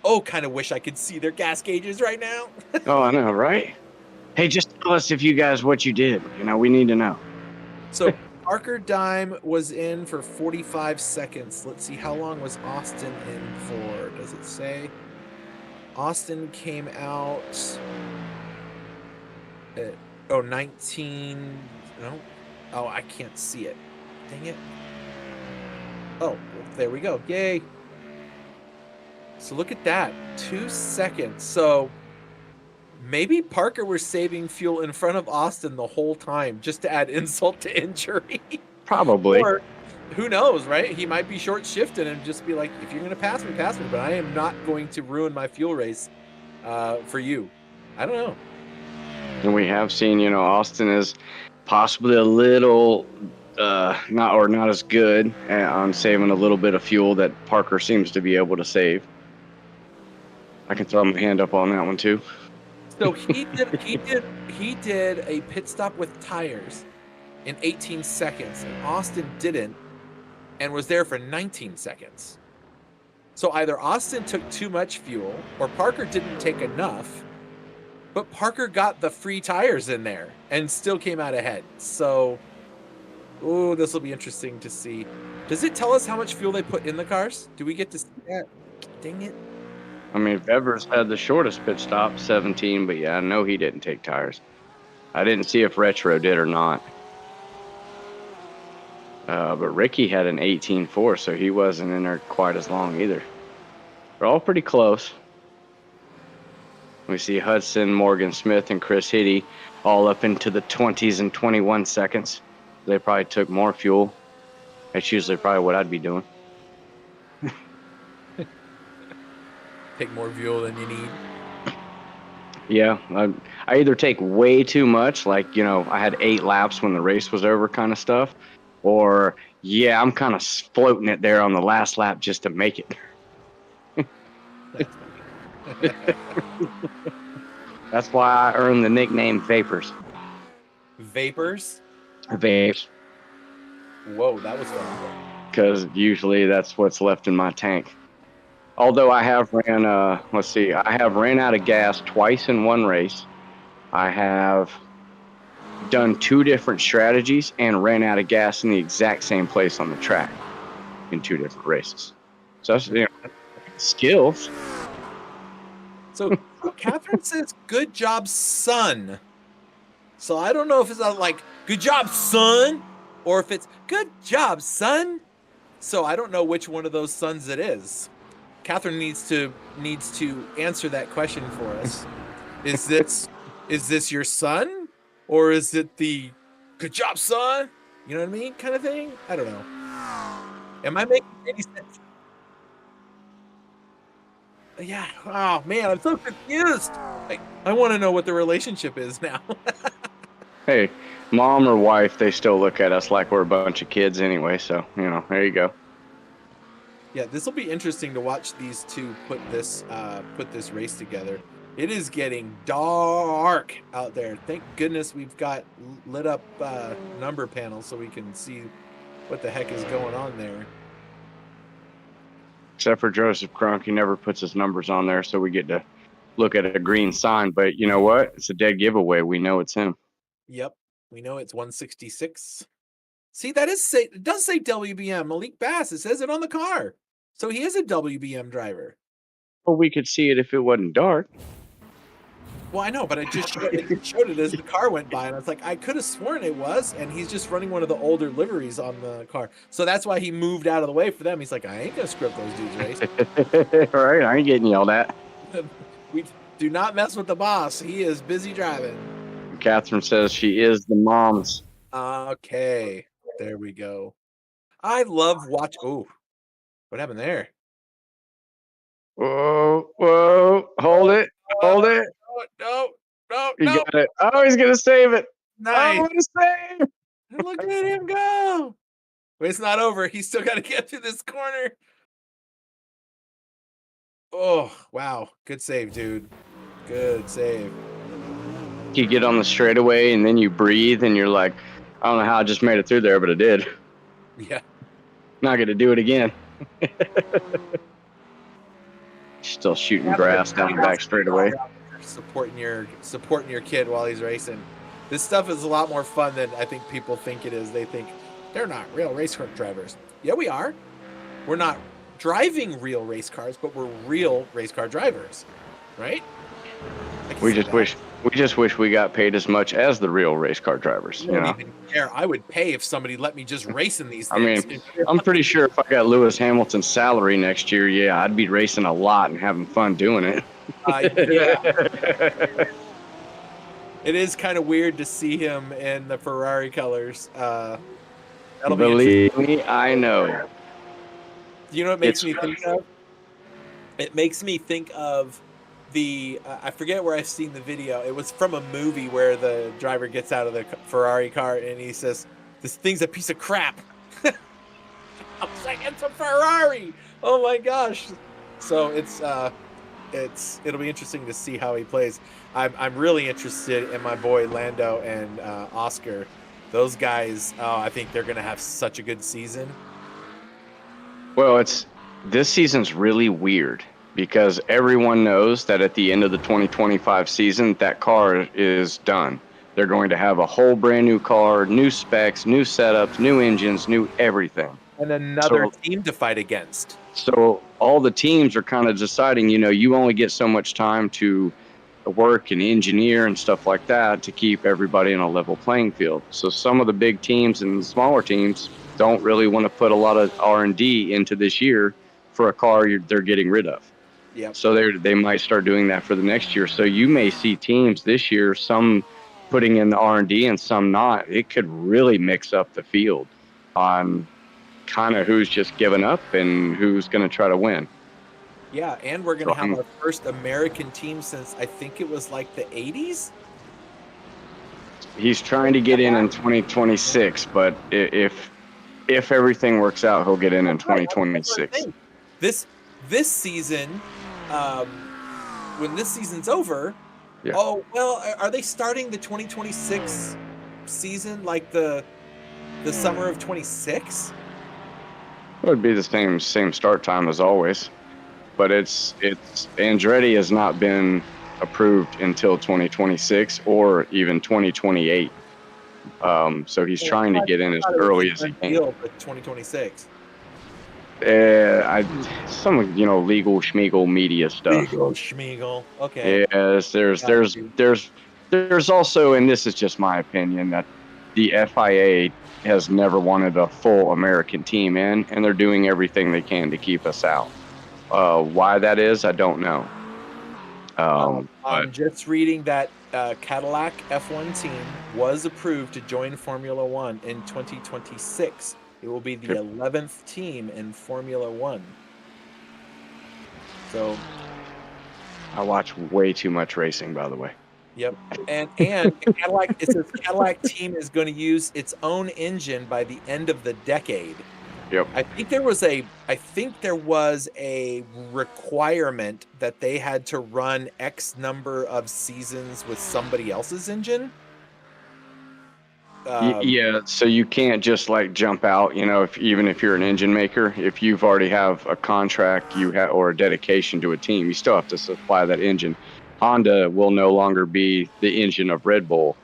Oh, kind of wish I could see their gas gauges right now. Oh, I know, right? Hey, just tell us if you guys what you did. We need to know. So Parker Dime was in for 45 seconds. Let's see, how long was Austin in for? Does it say? Austin came out at 19. No. Oh, I can't see it. Dang it. Oh, there we go. Yay. So look at that. 2 seconds. So maybe Parker was saving fuel in front of Austin the whole time just to add insult to injury. Probably. Or who knows, right? He might be short shifted and just be like, if you're going to pass me, but I am not going to ruin my fuel race for you. I don't know. And we have seen, Austin is possibly a little not as good on saving a little bit of fuel that Parker seems to be able to save. I can throw my hand up on that one too. So he did a pit stop with tires in 18 seconds, and Austin didn't, and was there for 19 seconds. So either Austin took too much fuel, or Parker didn't take enough, but Parker got the free tires in there and still came out ahead. So, this will be interesting to see. Does it tell us how much fuel they put in the cars? Do we get to see that? Dang it. I mean, Vevers had the shortest pit stop, 17, but yeah, I know he didn't take tires. I didn't see if Retro did or not. But Ricky had an 18.4, so he wasn't in there quite as long either. They're all pretty close. We see Hudson, Morgan Smith, and Chris Hitty all up into the 20s and 21 seconds. They probably took more fuel. That's usually probably what I'd be doing. Take more fuel than you need. Yeah, I either take way too much, like, I had 8 laps when the race was over kind of stuff, or, yeah, I'm kind of floating it there on the last lap just to make it. That's why I earned the nickname Vapors. Vapors? Vapes. Whoa, that was fun. Because usually that's what's left in my tank. Although I have ran, I have ran out of gas twice in one race. I have done 2 different strategies and ran out of gas in the exact same place on the track in 2 different races. So that's, skills. So Catherine says, "Good job, son." So I don't know if it's like "Good job, son," or if it's "Good job, son." So I don't know which one of those sons it is. Catherine needs to answer that question for us. Is this your son, or is it the "Good job, son"? You know what I mean, kind of thing? I don't know. Am I making any sense? Yeah. Oh man, I'm so confused. I want to know what the relationship is now. Hey, mom or wife, they still look at us like we're a bunch of kids anyway. So, there you go. Yeah, this will be interesting to watch these two put this race together. It is getting dark out there. Thank goodness we've got lit up number panels so we can see what the heck is going on there. Except for Joseph Crunk, he never puts his numbers on there, so we get to look at a green sign. But you know what? It's a dead giveaway. We know it's him. Yep, we know it's 166. See, it does say WBM Malik Bass. It says it on the car, so he is a WBM driver. Well, we could see it if it wasn't dark. Well, I know, but it showed it as the car went by, and I was like, I could have sworn it was, and he's just running one of the older liveries on the car. So that's why he moved out of the way for them. He's like, I ain't gonna script those dudes' race. All right, I ain't getting yelled at. We do not mess with the boss. He is busy driving. Catherine says she is the mom's. Okay, there we go. I love watch. Oh, what happened there? Whoa, hold it. No. You got it. Oh, he's going to save it. Nice. Oh, what a save. Look at him go. Wait, it's not over. He's still got to get through this corner. Oh, wow. Good save, dude. Good save. You get on the straightaway and then you breathe and you're like, I don't know how I just made it through there, but it did. Yeah. Not going to do it again. Still shooting grass down the back straightaway. Supporting your kid while he's racing. This stuff is a lot more fun than I think people think it is. They think they're not real race car drivers. Yeah, we are. We're not driving real race cars, but we're real race car drivers, right? We just wish we got paid as much as the real race car drivers. I don't even care. I would pay if somebody let me just race in these things. I mean, I'm pretty sure if I got Lewis Hamilton's salary next year, yeah, I'd be racing a lot and having fun doing it. Yeah. It is kind of weird to see him in the Ferrari colors. Believe me, I know. You know what it makes me think of? It makes me think of the I forget where I've seen the video. It was from a movie where the driver gets out of the Ferrari car and he says, "This thing's a piece of crap." I was like, "It's a Ferrari!" Oh my gosh! So it'll be interesting to see how he plays. I'm really interested in my boy Lando and Oscar. Those guys, I think they're gonna have such a good season. Well, this season's really weird because everyone knows that at the end of the 2025 season, that car is done. They're going to have a whole brand new car, new specs, new setups, new engines, new everything. And another team to fight against. So all the teams are kind of deciding, you only get so much time to work and engineer and stuff like that to keep everybody in a level playing field. So some of the big teams and the smaller teams don't really want to put a lot of R&D into this year for a car they're getting rid of. Yeah. So they might start doing that for the next year. So you may see teams this year, some putting in the R&D and some not. It could really mix up the field on kind of who's just given up and who's going to try to win. Yeah, and we're going to have our first American team since I think it was like the 80s. He's trying to get in 2026, but if everything works out, he'll get in 2026. This season, when this season's over, yeah. Oh, well, are they starting the 2026 season like the summer of 26? It would be the same start time as always, but it's Andretti has not been approved until 2026 or even 2028. So he's trying to get in as early as he can. Deal for 2026. Some legal schmeagle media stuff. Legal schmeagle. Okay. Yes, there's also, and this is just my opinion, that the FIA has never wanted a full American team in, and they're doing everything they can to keep us out. Why that is, I don't know. I'm just reading that Cadillac F1 team was approved to join Formula One in 2026. It will be the 11th team in Formula One. So, I watch way too much racing, by the way. Yep, and Cadillac, it says Cadillac team is going to use its own engine by the end of the decade. Yep. I think there was a requirement that they had to run X number of seasons with somebody else's engine. Yeah, so you can't just like jump out, even if you're an engine maker, if you've already have a contract or a dedication to a team, you still have to supply that engine. Honda will no longer be the engine of Red Bull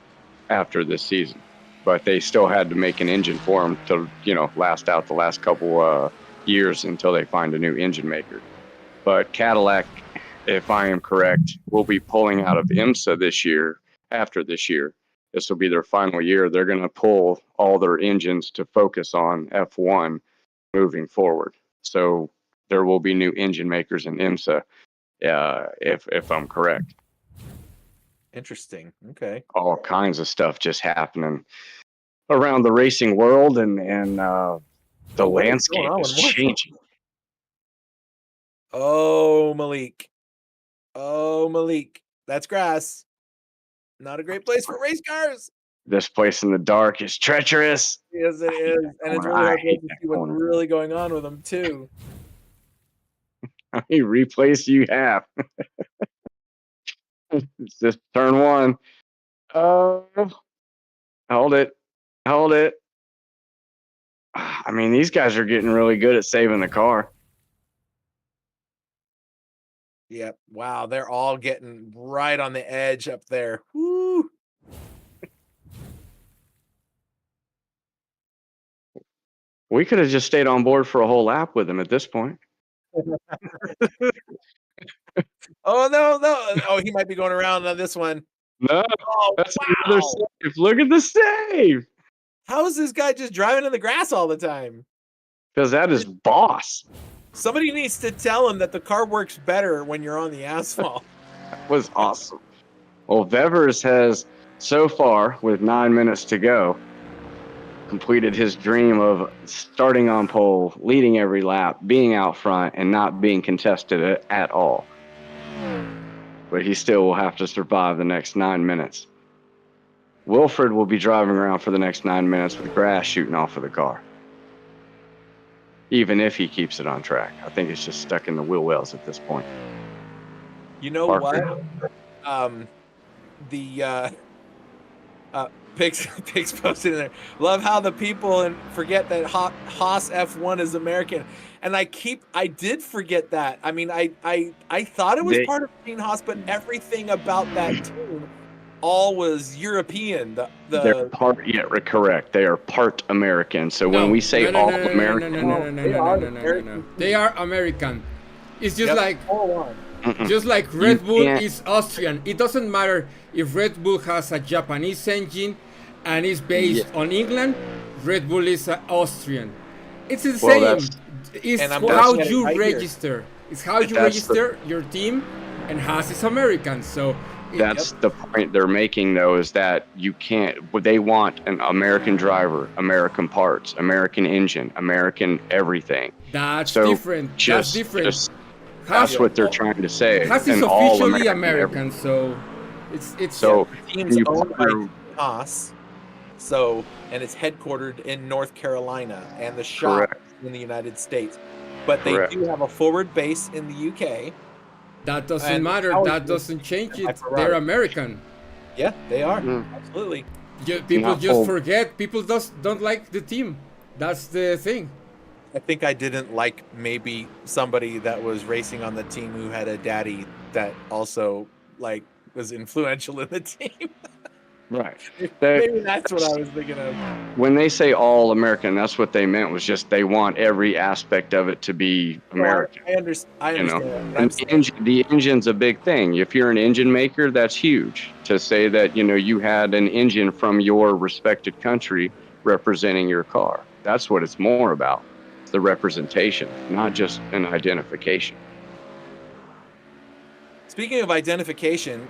after this season, but they still had to make an engine for them to, last out the last couple years until they find a new engine maker. But Cadillac, if I am correct, will be pulling out of IMSA this year. After this year, this will be their final year. They're going to pull all their engines to focus on F1 moving forward. So there will be new engine makers in IMSA. If I'm correct. Interesting. Okay. All kinds of stuff just happening around the racing world, and the landscape is changing. Oh, Malik. That's grass. Not a great place for race cars. This place in the dark is treacherous. Yes, it is. And it's really hard to see what's really going on with them, too. How many replays do you have? It's just turn one. Hold it. I mean, these guys are getting really good at saving the car. Yep. Wow, they're all getting right on the edge up there. Woo! We could have just stayed on board for a whole lap with him at this point. Oh, no. Oh, he might be going around on this one. No, that's another save. Look at the save. How is this guy just driving in the grass all the time? Because that is boss. Somebody needs to tell him that the car works better when you're on the asphalt. That was awesome. Well, Vevers has, so far, with 9 minutes to go, completed his dream of starting on pole, leading every lap, being out front, and not being contested at all. But he still will have to survive the next 9 minutes. Wilfred will be driving around for the next 9 minutes with grass shooting off of the car. Even if he keeps it on track. I think it's just stuck in the wheel wells at this point. You know Parker. What? Pigs posted in there. Love how the people forget that Haas F1 is American. And I did forget that. I mean, I thought it was part of Gene Haas, but everything about that team all was European. They're correct. They are part American. So when we say all American, no. They are American. It's just like Red Bull is Austrian. It doesn't matter if Red Bull has a Japanese engine and is based on England. Red Bull is Austrian. It's the same. It's how you register. It's how you register your team, and Haas is American. So that's the point they're making, though, is that you can't. They want an American driver, American parts, American engine, American everything. That's different. That's different. That's what they're trying to say. Haas is officially American, so it's so team's owned by Haas. So, and it's headquartered in North Carolina, and the shop in the United States. But they do have a forward base in the UK. That doesn't matter. That doesn't change it. They're American. Yeah, they are. Absolutely. People just forget. People don't like the team. That's the thing. I think I didn't like maybe somebody that was racing on the team who had a daddy that also was influential in the team. Right. Maybe that's what I was thinking of. When they say all American, that's what they meant, was just they want every aspect of it to be American. I understand. And the engine's a big thing. If you're an engine maker, that's huge. To say that, you had an engine from your respected country representing your car. That's what it's more about. It's the representation, not just an identification. Speaking of identification,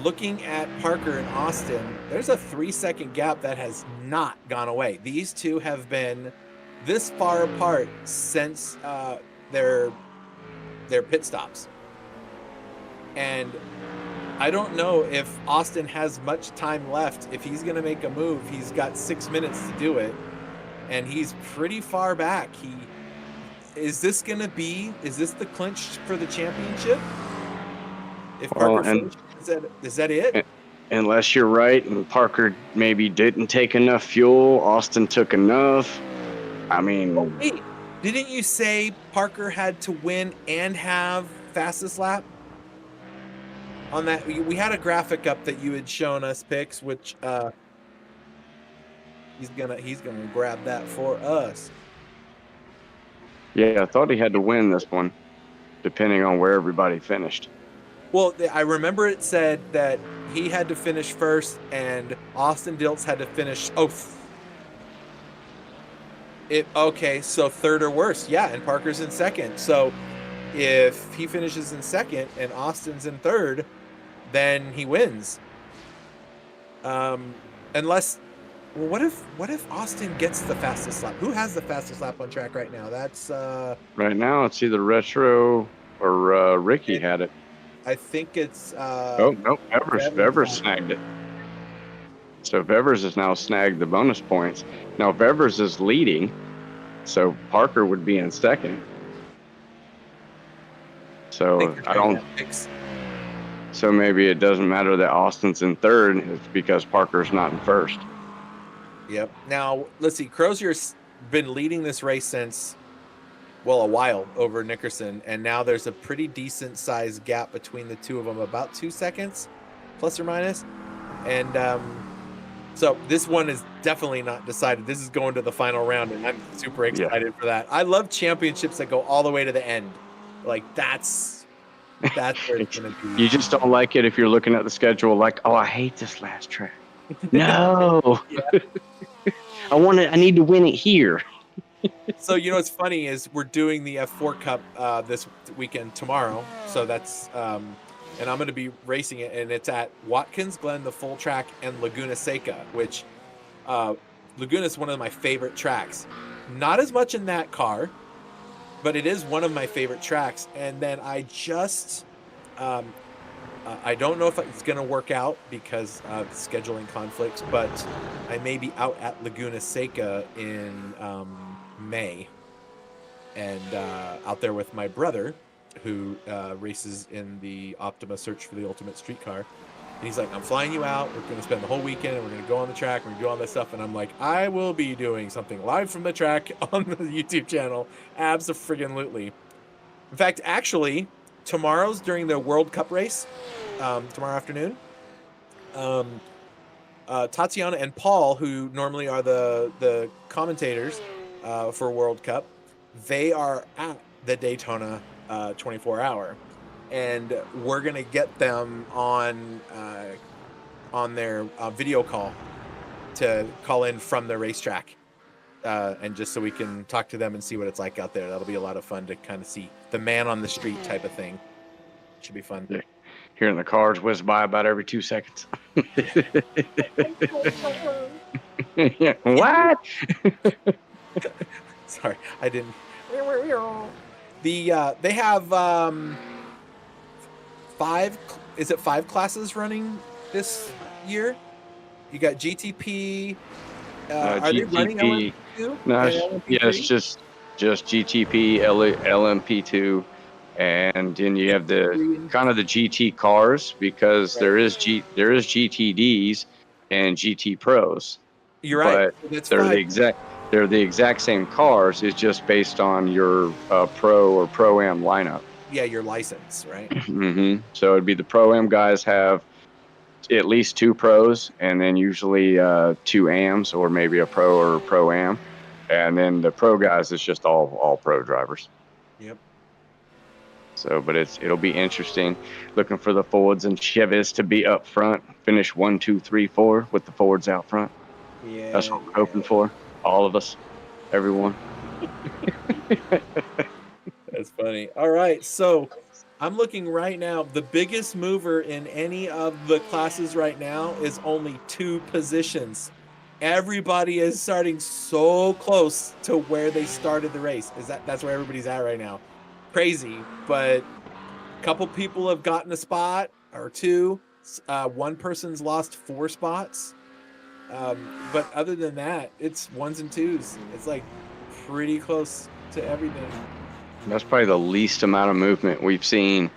looking at Parker and Austin, there's a 3-second gap that has not gone away. These two have been this far apart since their pit stops. And I don't know if Austin has much time left. If he's going to make a move, he's got 6 minutes to do it. And he's pretty far back. Is this the clinch for the championship? If Parker finishes, is that it? Unless you're right and Parker maybe didn't take enough fuel, Austin took enough. I mean, wait, didn't you say Parker had to win and have fastest lap? On that, we had a graphic up that you had shown us, Pix, which he's gonna grab that for us. Yeah, I thought he had to win this one, depending on where everybody finished. Well, I remember it said that he had to finish first, and Austin Diltz had to finish. Okay, so third or worse, yeah, and Parker's in second. So if he finishes in second and Austin's in third, then he wins. Unless, well, what if Austin gets the fastest lap? Who has the fastest lap on track right now? That's right now it's either Retro or Ricky had it. I think it's Vevers snagged it. So Vevers has now snagged the bonus points. Now Vevers is leading, so Parker would be in second. So I don't. So maybe it doesn't matter that Austin's in third. It's because Parker's not in first. Yep. Now let's see. Crozier's been leading this race since, well, a while over Nickerson, and now there's a pretty decent sized gap between the two of them, about 2 seconds, plus or minus. And so this one is definitely not decided. This is going to the final round, and I'm super excited for that. I love championships that go all the way to the end. Like that's where it's gonna be. You just don't like it if you're looking at the schedule like, oh, I hate this last track. No. I need to win it here. So what's funny is we're doing the F4 Cup this weekend tomorrow. So that's and I'm going to be racing it, and it's at Watkins Glen, the full track, and Laguna Seca, which Laguna is one of my favorite tracks. Not as much in that car, but it is one of my favorite tracks. And then I just I don't know if it's going to work out because of scheduling conflicts, but I may be out at Laguna Seca in May, and out there with my brother, who races in the Optima Search for the Ultimate Streetcar. And he's like, I'm flying you out. We're going to spend the whole weekend, and we're going to go on the track. We're going to do all this stuff. And I'm like, I will be doing something live from the track on the YouTube channel. Abso-friggin-lutely. In fact, actually, tomorrow's during the World Cup race, tomorrow afternoon. Tatiana and Paul, who normally are the commentators for World Cup, they are at the Daytona 24-hour, and we're gonna get them on their video call to call in from the racetrack, and just so we can talk to them and see what it's like out there. That'll be a lot of fun to kind of see the man on the street type of thing. Should be fun. Yeah. Hearing the cars whiz by about every 2 seconds. Yeah. What? Sorry, I didn't. They have 5 classes running this year? You got GTP. Are GTP, they running LMP2? No, yes, just GTP, LMP2, and then you have the kind of the GT cars, because there is GTDs and GT Pros. You're right. But they're the exact same cars. It's just based on your Pro or Pro-Am lineup. Yeah, your license, right? Mm-hmm. So it'd be the Pro-Am guys have at least 2 pros, and then usually 2 AMs, or maybe a pro or a pro AM. And then the pro guys is just all pro drivers. Yep. So, but it'll be interesting. Looking for the Fords and Chevys to be up front, finish 1, 2, 3, 4 with the Fords out front. Yeah. That's what we're hoping for. All of us, everyone. That's funny. All right, so I'm looking right now. The biggest mover in any of the classes right now is only 2 positions. Everybody is starting so close to where they started the race. That's where everybody's at right now. Crazy, but a couple people have gotten a spot or 2. One person's lost 4 spots. But other than that, it's 1s and 2s. It's like pretty close to everything. That's probably the least amount of movement we've seen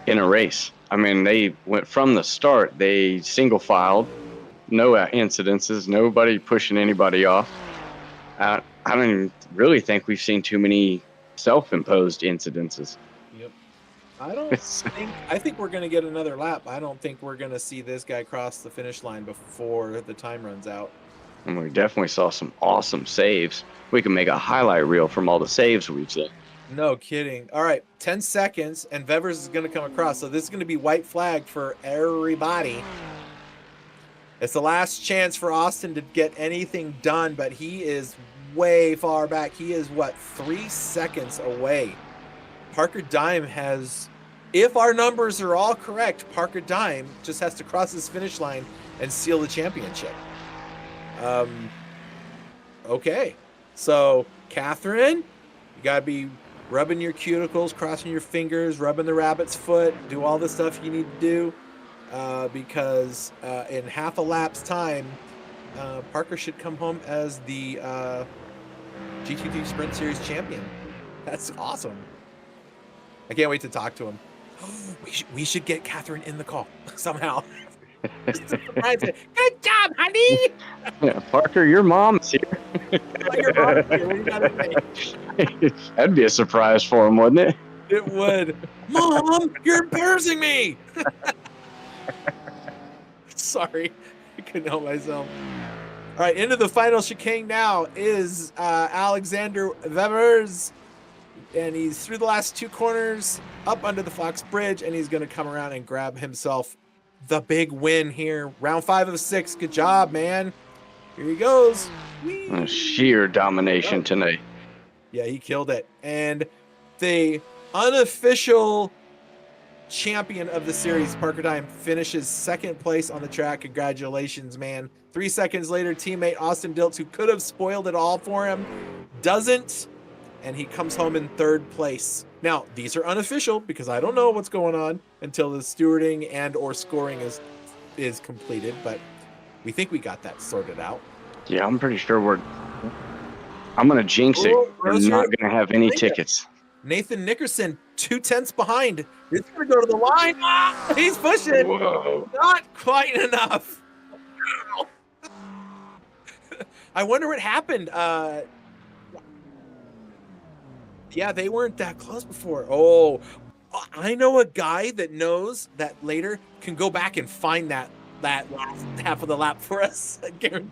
in a race. I mean, they went from the start, they single filed, no incidences, nobody pushing anybody off. I don't even really think we've seen too many self-imposed incidences. Yep. I think we're going to get another lap. I don't think we're going to see this guy cross the finish line before the time runs out. And we definitely saw some awesome saves. We can make a highlight reel from all the saves we've seen. No kidding. All right, 10 seconds, and Vevers is going to come across. So this is going to be white flag for everybody. It's the last chance for Austin to get anything done, but he is way far back. He is, 3 seconds away. Parker Dime has, if our numbers are all correct, Parker Dime just has to cross this finish line and seal the championship. Okay. So, Catherine, you got to be rubbing your cuticles, crossing your fingers, rubbing the rabbit's foot, do all the stuff you need to do, because in half a lap's time, Parker should come home as the GTCtv Sprint Series champion. That's awesome. I can't wait to talk to him. We should get Catherine in the call somehow. Good job, honey. Yeah, Parker, your mom's here. Your mom's here. What do you gotta say? That'd be a surprise for him, wouldn't it? It would. Mom, you're embarrassing me. Sorry, I couldn't help myself. All right, into the final chicane now is Alexander Vevers. And he's through the last 2 corners, up under the Fox Bridge, and he's going to come around and grab himself the big win here. Round 5 of 6. Good job, man. Here he goes. Sheer domination tonight. Yeah, he killed it. And the unofficial champion of the series, Parker Dime, finishes 2nd place on the track. Congratulations, man. 3 seconds later, teammate Austin Diltz, who could have spoiled it all for him, doesn't. And he comes home in 3rd place. Now, these are unofficial because I don't know what's going on until the stewarding and or scoring is completed, but we think we got that sorted out. Yeah, I'm pretty sure I'm going to jinx it. We're not going to have any tickets. Nathan Nickerson, 2/10 behind. He's going to go to the line. Ah, he's pushing. Whoa. Not quite enough. I wonder what happened. Yeah, they weren't that close before. Oh, I know a guy that knows that later can go back and find that last half of the lap for us. I guarantee.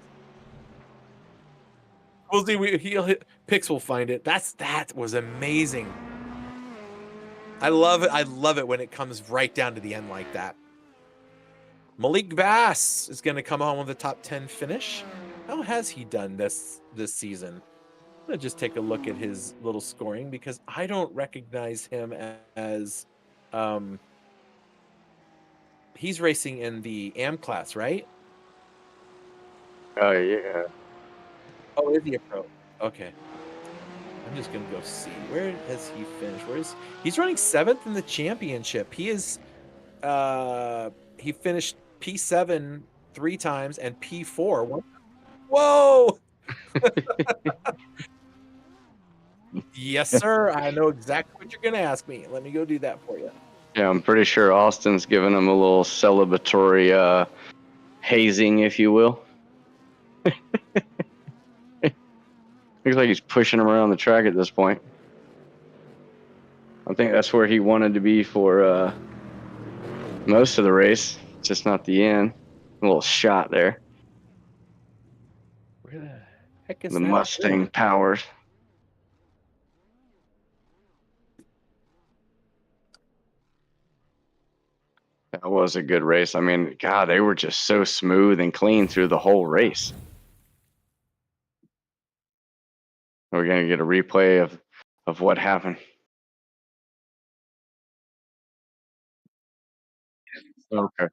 We'll see. Pix will find it. That was amazing. I love it. I love it when it comes right down to the end like that. Malik Bass is going to come home with a top 10 finish. How has he done this season? I'm going to just take a look at his little scoring because I don't recognize him as he's racing in the AM class, right? Oh, yeah. Oh, is he a pro? Okay. I'm just going to go see. Where has he finished? He's running 7th in the championship. He is he finished P7 3 times and P4. Whoa! Yes, sir. I know exactly what you're going to ask me. Let me go do that for you. Yeah, I'm pretty sure Austin's giving him a little celebratory hazing, if you will. Looks like he's pushing him around the track at this point. I think that's where he wanted to be for most of the race. just not the end. A little shot there. Where the heck is The that? Mustang powers. That was a good race. I mean, God, they were just so smooth and clean through the whole race. We're going to get a replay of what happened. Okay.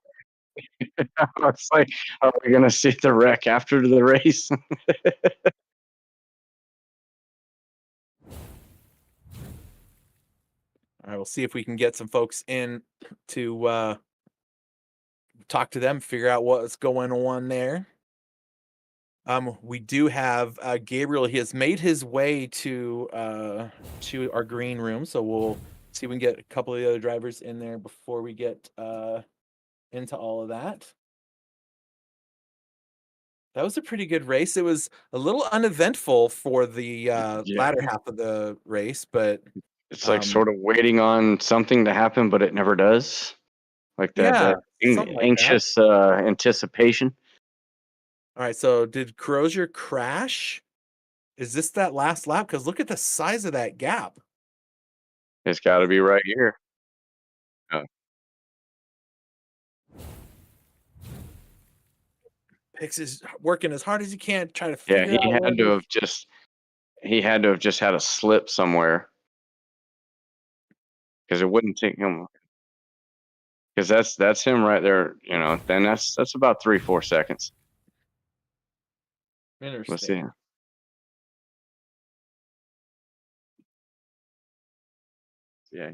I was like, are we going to see the wreck after the race? All right, we'll see if we can get some folks in to talk to them, figure out what's going on there. We do have Gabriel. He has made his way to our green room, so we'll see if we can get a couple of the other drivers in there before we get into all of that. That was a pretty good race. It was a little uneventful for the latter half of the race, but it's like sort of waiting on something to happen, but it never does. Like that anxious anticipation. All right, so did Crozier crash? Is this that last lap? Because look at the size of that gap. It's got to be right here. Pix is working as hard as he can to try to figure out. He had to have just had a slip somewhere, because it wouldn't take him. Because that's him right there. You know, then that's about 3-4 seconds. Interesting. Let's see. Yeah,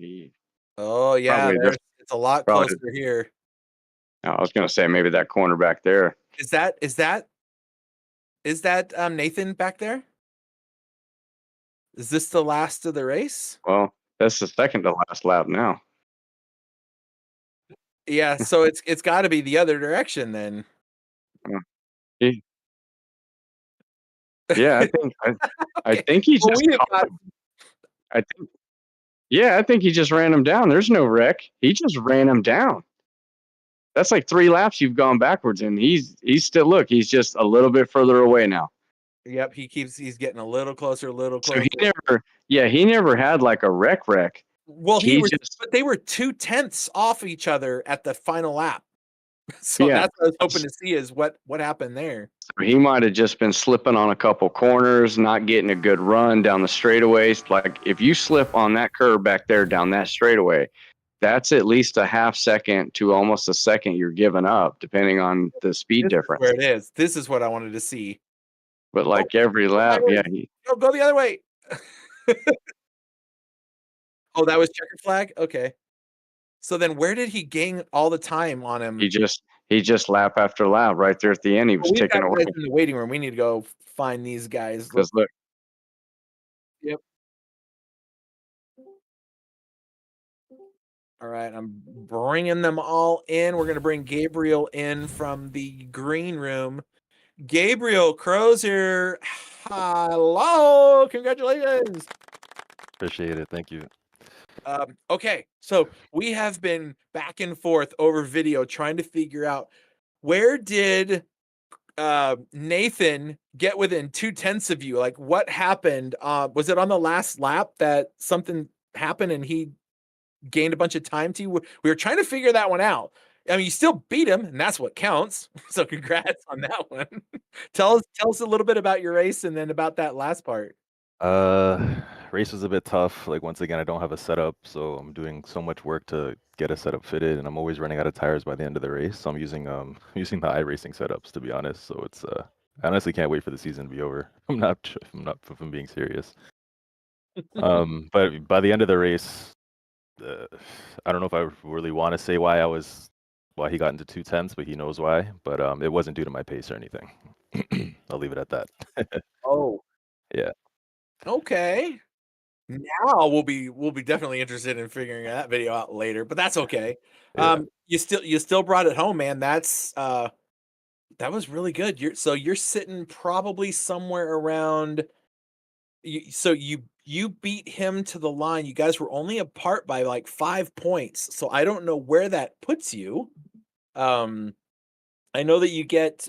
Oh yeah, it's a lot closer here. I was gonna say maybe that corner back there. Is that Nathan back there? Is this the last of the race? Well, that's the second to last lap now. Yeah, so it's got to be the other direction then. Yeah, I think he just. I think he just ran him down. There's no wreck. He just ran him down. That's like 3 laps you've gone backwards, and he's still, look, he's just a little bit further away now. Yep, he's getting a little closer. So he never had like a wreck. Well, but they were 0.2 off each other at the final lap. So that's what I was hoping to see is what happened there. So he might have just been slipping on a couple corners, not getting a good run down the straightaways. Like if you slip on that curve back there down that straightaway, that's at least a half second to almost a second you're giving up, depending on the speed difference. Where it is. This is what I wanted to see. But like every lap, go the other way. Oh, that was checkered flag? Okay. So then where did he gain all the time on him? He just lap after lap right there at the end. He was ticking away. In the waiting room. We need to go find these guys. Because look. Yep. All right, I'm bringing them all in. We're going to bring Gabriel in from the green room. Gabriel Crozier, hello. Congratulations. Appreciate it. Thank you. Okay, so we have been back and forth over video trying to figure out where did Nathan get within 0.2 of you? Like what happened? Was it on the last lap that something happened and he gained a bunch of time to you? We were trying to figure that one out. I mean, you still beat him, and that's what counts. So congrats on that one. Tell us a little bit about your race and then about that last part. Race was a bit tough. Like once again, I don't have a setup, so I'm doing so much work to get a setup fitted, and I'm always running out of tires by the end of the race. So I'm using the iRacing setups, to be honest. So it's I honestly can't wait for the season to be over. If I'm being serious. But by the end of the race, I don't know if I really want to say why he got into 0.2, but he knows why. But it wasn't due to my pace or anything. I'll leave it at that. Oh, yeah. Okay. Now we'll be definitely interested in figuring that video out later, but that's okay. Yeah. You still brought it home, man. That's that was really good. You're sitting probably somewhere around. You beat him to the line. You guys were only apart by like 5 points, so I don't know where that puts you. I know that you get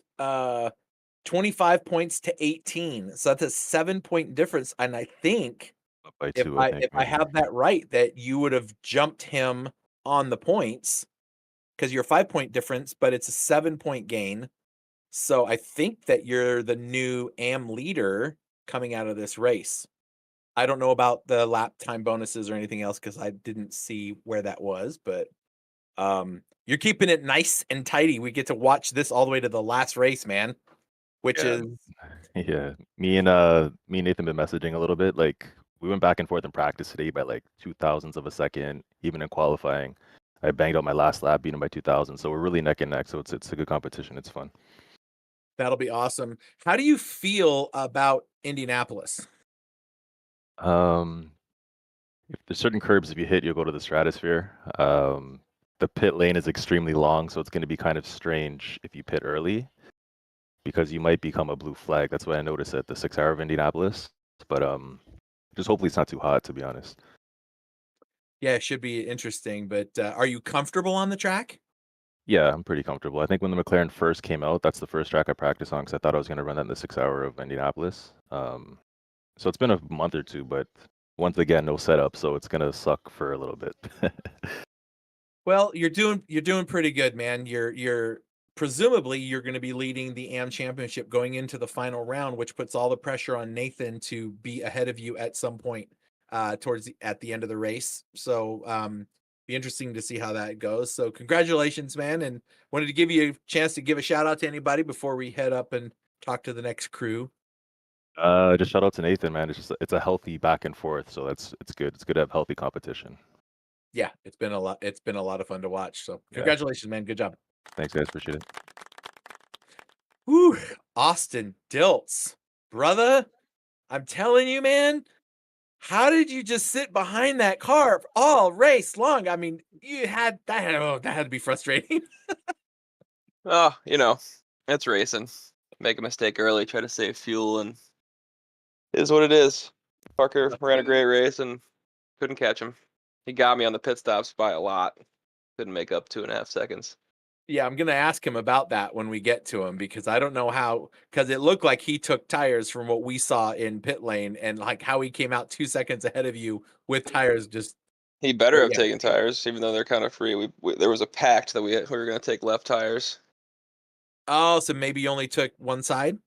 25 points to 18, so that's a 7-point difference. And I think Up by if 2, I I think if I maybe. have that right, that you would have jumped him on the points because you're 5-point difference, but it's a 7-point gain. So I think that you're the new AM leader coming out of this race. I don't know about the lap time bonuses or anything else because I didn't see where that was, but you're keeping it nice and tidy. We get to watch this all the way to the last race, man, which Yeah. is Yeah. Me and Nathan been messaging a little bit. Like we went back and forth in practice today by like 0.002 of a second, even in qualifying. I banged out my last lap, beat him by 2,000. So we're really neck and neck. So it's a good competition. It's fun. that'll be awesome. How do you feel about Indianapolis? If there's certain curbs, if you hit, you'll go to the stratosphere. The pit lane is extremely long, so it's going to be kind of strange if you pit early because you might become a blue flag. That's what I noticed at the 6 hour of Indianapolis. But just hopefully it's not too hot, to be honest. Yeah, it should be interesting, but are you comfortable on the track? Yeah, I'm pretty comfortable. I think when the McLaren first came out, that's the first track I practiced on because I thought I was going to run that in the 6 hour of Indianapolis. So it's been a month or two, but once again, no setup, so it's going to suck for a little bit. Well, you're doing pretty good, man. You're presumably you're going to be leading the AM championship going into the final round, which puts all the pressure on Nathan to be ahead of you at some point at the end of the race. So be interesting to see how that goes. So congratulations, man, and wanted to give you a chance to give a shout out to anybody before we head up and talk to the next crew. Just shout out to Nathan, man. It's a healthy back and forth, so it's good. It's good to have healthy competition. Yeah, it's been a lot of fun to watch. So Yeah. congratulations, man. Good job. Thanks, guys. Appreciate it. Whew, Austin Dilts, brother. I'm telling you, man. How did you just sit behind that car all race long? I mean, you had that. Oh, that had to be frustrating. Oh, it's racing. Make a mistake early, try to save fuel, and it is what it is. Parker ran a great race and couldn't catch him. He got me on the pit stops by a lot. Couldn't make up 2.5 seconds. Yeah, I'm gonna ask him about that when we get to him because I don't know how. Because it looked like he took tires from what we saw in pit lane, and like how he came out 2 seconds ahead of you with tires. Just He better have yeah. taken tires, even though they're kind of free. There was a pact that we were going to take left tires. Oh, so maybe you only took one side.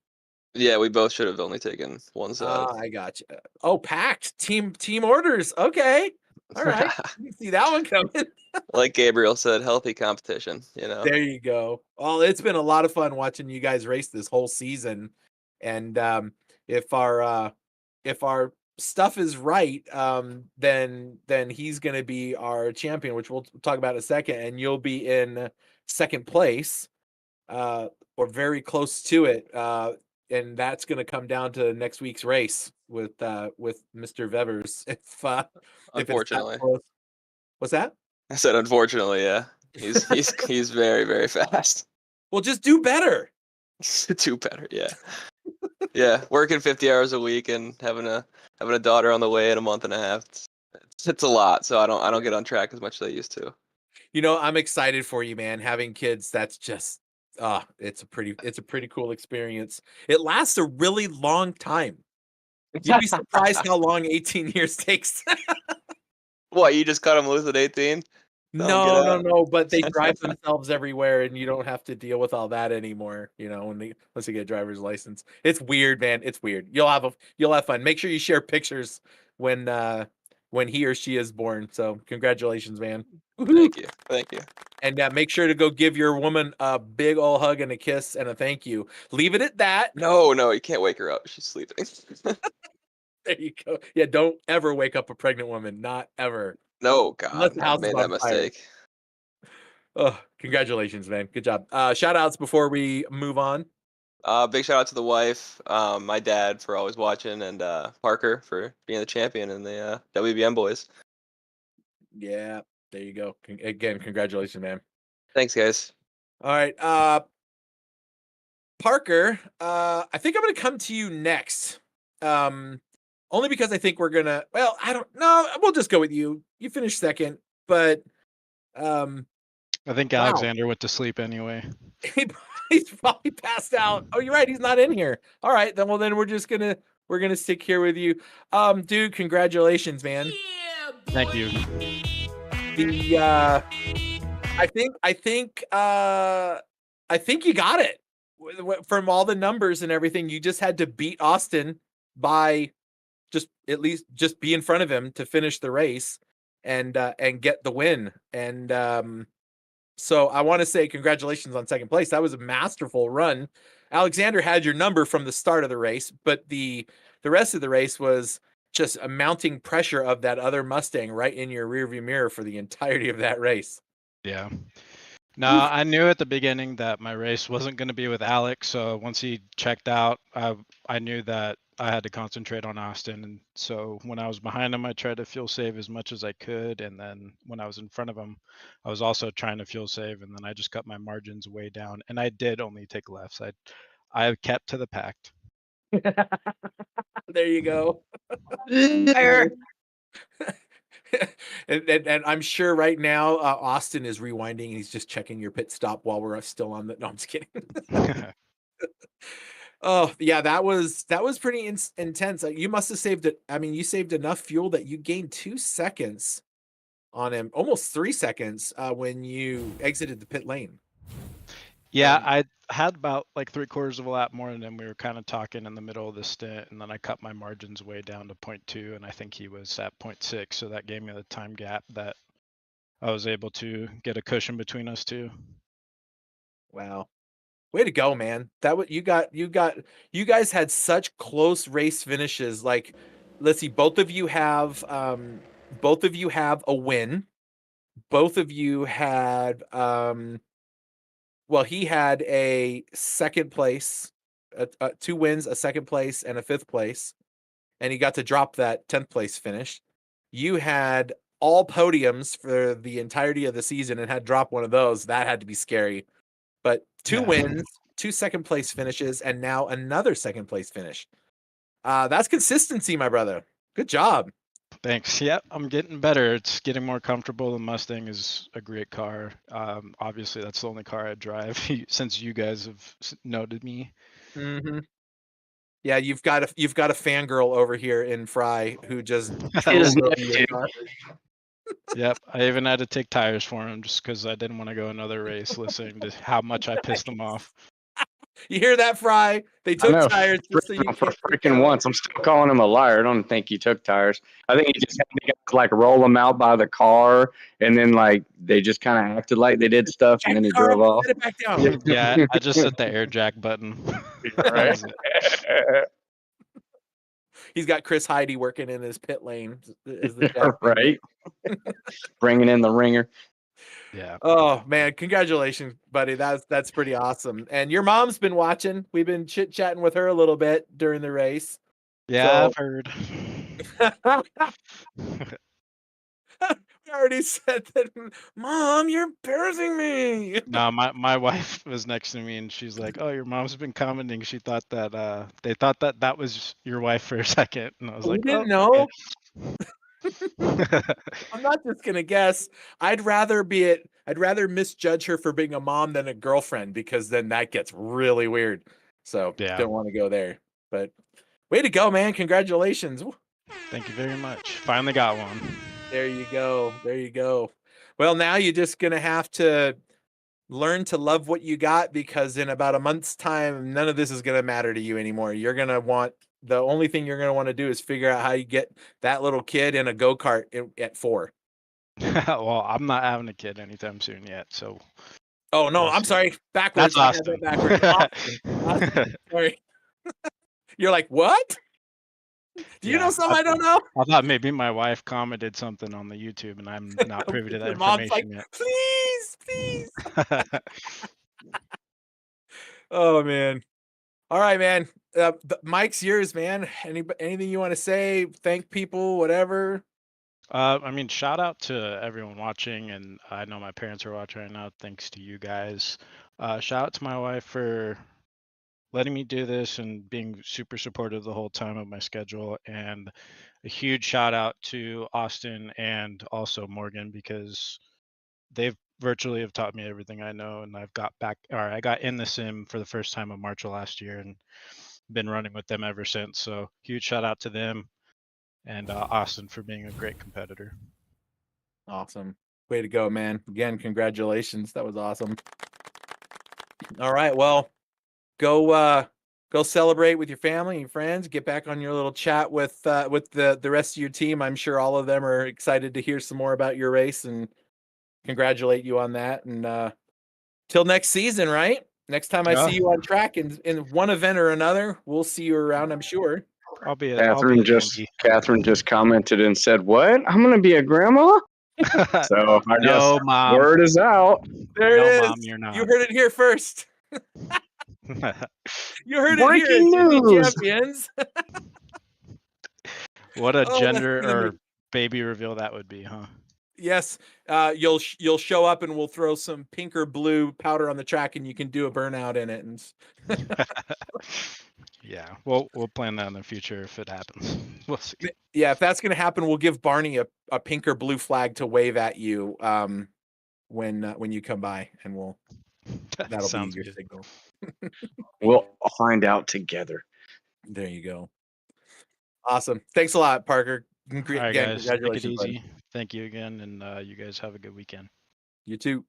Yeah, we both should have only taken one side. I got you. Oh, packed team orders. Okay, all right. You see that one coming. Like Gabriel said, healthy competition. There you go. Well, it's been a lot of fun watching you guys race this whole season, and if our stuff is right, then he's going to be our champion, which we'll talk about in a second, and you'll be in second place, or very close to it, and that's going to come down to next week's race with Mr. Vevers. If it's that Unfortunately. close. What's that? I said unfortunately, yeah. He's very, very fast. Well, just do better. Do better, yeah. Yeah, working 50 hours a week and having a daughter on the way in a month and a half. It's a lot, so I don't get on track as much as I used to. I'm excited for you, man. Having kids, that's just it's a pretty cool experience. It lasts a really long time. You'd be surprised how long 18 years takes. What, you just cut them loose at 18? No, but they drive themselves everywhere and you don't have to deal with all that anymore, once you get a driver's license. It's weird, man. It's weird. You'll have fun. Make sure you share pictures when he or she is born. So congratulations, man. Thank you. And make sure to go give your woman a big old hug and a kiss and a thank you. Leave it at that. No, you can't wake her up. She's sleeping. There you go. Yeah, don't ever wake up a pregnant woman. Not ever. No, God, I've made that mistake. Oh, congratulations, man. Good job. Shout outs before we move on. Big shout out to the wife, my dad for always watching, and Parker for being the champion and the WBM boys. Yeah, there you go. Again, congratulations, man. Thanks, guys. All right. Parker, I think I'm going to come to you next. Only because I think we're going to, I don't know. We'll just go with you. You finished second, but I think Wow. Alexander went to sleep anyway. He's probably passed out. Oh, you're right. He's not in here. All right, then. Well, then we're gonna stick here with you, dude. Congratulations, man. Thank you. The I think you got it from all the numbers and everything. You just had to beat Austin by at least be in front of him to finish the race and get the win. And so I want to say congratulations on second place. That was a masterful run. Alexander had your number from the start of the race, but the rest of the race was just a mounting pressure of that other Mustang right in your rearview mirror for the entirety of that race. Yeah. No, I knew at the beginning that my race wasn't going to be with Alex. So once he checked out, I knew that I had to concentrate on Austin. And so when I was behind him, I tried to fuel save as much as I could. And then when I was in front of him, I was also trying to fuel save. And then I just cut my margins way down. And I did only take lefts. I kept to the pack. There you go. And I'm sure right now Austin is rewinding and he's just checking your pit stop while we're still on the. No, I'm just kidding. Oh yeah, that was pretty intense. You must have saved it. I mean, you saved enough fuel that you gained 2 seconds on him, almost 3 seconds when you exited the pit lane. Yeah, I had about like 3/4 of a lap more, and then we were kind of talking in the middle of the stint, and then I cut my margins way down to 0.2, and I think he was at 0.6, so that gave me the time gap that I was able to get a cushion between us two. Wow. Way to go, man. You guys had such close race finishes. Like, let's see, both of you have a win. Both of you had well, he had a second place, 2 wins, a second place, and a 5th place, and he got to drop that 10th place finish. You had all podiums for the entirety of the season and had dropped one of those. That had to be scary. But 2 wins, 2 second place finishes, and now another second place finish. That's consistency, my brother. Good job. Thanks. Yep, I'm getting better. It's getting more comfortable. The Mustang is a great car. Obviously, that's the only car I drive since you guys have noted me. Mm-hmm. Yeah, you've got a fangirl over here in Fry who just trolls over your car. Yep, I even had to take tires for him just because I didn't want to go another race listening to how much I pissed them off. You hear that, Fry? They took tires just so you for freaking once. I'm still calling him a liar. I don't think he took tires. I think he just had the guys like roll them out by the car, and then like they just kind of acted like they did stuff, and then he drove off. Set it back down. Yeah, I just hit the air jack button. Right. He's got Chris Heide working in his pit lane. Is the jack right. Bringing in the ringer. Yeah. Oh man, congratulations, buddy. That's pretty awesome. And your mom's been watching. We've been chit-chatting with her a little bit during the race. Yeah, I've heard. I already said that. Mom, you're embarrassing me. No, my wife was next to me and she's like, "Oh, your mom's been commenting. She thought that they thought that was your wife for a second." And I was like, didn't know. I'm not just gonna guess. I'd rather misjudge her for being a mom than a girlfriend, because then that gets really weird. So don't want to go there. But way to go, man. Congratulations. Thank you very much. Finally got one. There you go. There you go. Well, now you're just gonna have to learn to love what you got, because in about a month's time, none of this is gonna matter to you anymore. You're gonna want the only thing you're going to want to do is figure out how you get that little kid in a go-kart at 4. Well, I'm not having a kid anytime soon yet, so. Oh no, I'm sorry. Backwards. That's Austin. Backwards. Austin. Sorry. You're like, what? Do you know something I don't know? I thought maybe my wife commented something on the YouTube and I'm not privy to that information like, yet. Please. Oh man. All right, man. The mic's yours, man. Anything you want to say? Thank people, whatever. I mean, shout out to everyone watching, and I know my parents are watching right now. Thanks to you guys. Shout out to my wife for letting me do this and being super supportive the whole time of my schedule, and a huge shout out to Austin and also Morgan, because they've virtually have taught me everything I know, and I got in the sim for the first time in March of last year, and been running with them ever since. So huge shout out to them and Austin for being a great competitor. Awesome. Way to go, man. Again, congratulations. That was awesome. All right. Well, go celebrate with your family and your friends. Get back on your little chat with the rest of your team. I'm sure all of them are excited to hear some more about your race and congratulate you on that. And till next season, right? Next time I see you on track in one event or another, we'll see you around, I'm sure. I'll be Catherine just commented and said, "What? I'm gonna be a grandma?" So I guess Mom. word is out. There it is. Mom, you're not. You heard it here first. You heard it here. Breaking news. Champions. What a gender or baby reveal that would be, huh? Yes, you'll show up and we'll throw some pink or blue powder on the track and you can do a burnout in it. And yeah, we'll plan that in the future if it happens. We'll see. Yeah, if that's gonna happen, we'll give Barney a pink or blue flag to wave at you when you come by, and that'll be your signal. We'll find out together. There you go. Awesome. Thanks a lot, Parker. All right, guys. Congratulations. Take it easy. Buddy. Thank you again, and you guys have a good weekend. You too.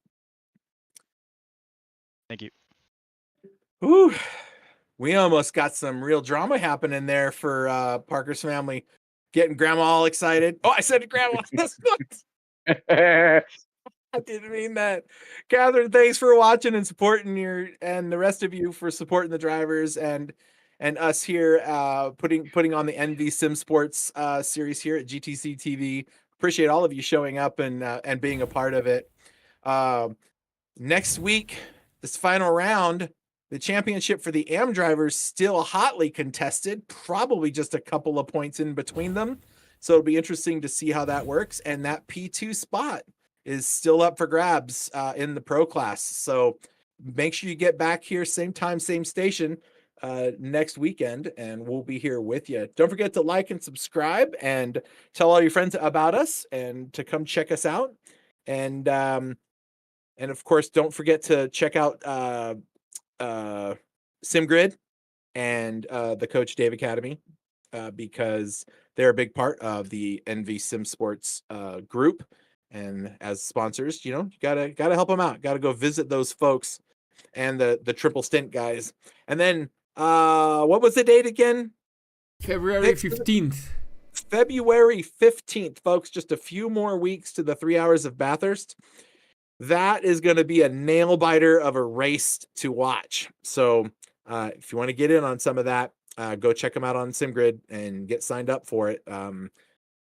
Thank you. Ooh, we almost got some real drama happening there for Parker's family, getting grandma all excited. Oh, I said grandma. I didn't mean that. Catherine, thanks for watching and supporting and the rest of you for supporting the drivers and us here putting on the ENVY Simsports series here at GTCtv. Appreciate all of you showing up and being a part of it. Next week, this final round, the championship for the AM drivers still hotly contested, probably just a couple of points in between them. So it'll be interesting to see how that works. And that P2 spot is still up for grabs in the pro class. So make sure you get back here, same time, same station next weekend, and we'll be here with you. Don't forget to like and subscribe and tell all your friends about us and to come check us out. And of course, don't forget to check out SimGrid and the Coach Dave Academy because they're a big part of the ENVY Simsports group. And as sponsors, you gotta help them out. Got to go visit those folks and the triple stint guys. And then what was the date again? February 15th. February 15th, folks. Just a few more weeks to the 3 hours of Bathurst. That is going to be a nail biter of a race to watch. So if you want to get in on some of that, go check them out on SimGrid and get signed up for it. The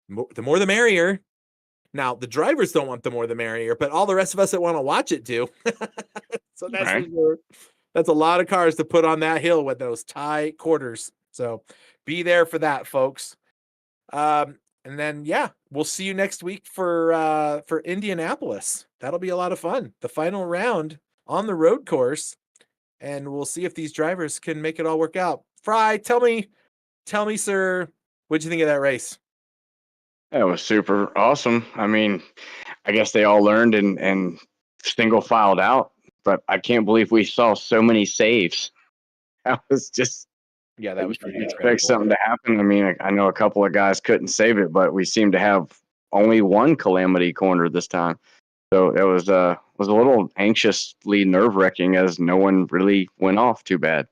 more the merrier. Now, the drivers don't want the more the merrier, but all the rest of us that want to watch it do. So that's a lot of cars to put on that hill with those tight quarters. So be there for that, folks. And then, we'll see you next week for Indianapolis. That'll be a lot of fun. The final round on the road course, and we'll see if these drivers can make it all work out. Fry, tell me, sir, what'd you think of that race? That was super awesome. I mean, I guess they all learned and single filed out, but I can't believe we saw so many saves. That was just, that was pretty incredible. Expect something to happen. I mean, I know a couple of guys couldn't save it, but we seem to have only one calamity corner this time. So it was a little anxiously nerve-wracking as no one really went off too bad.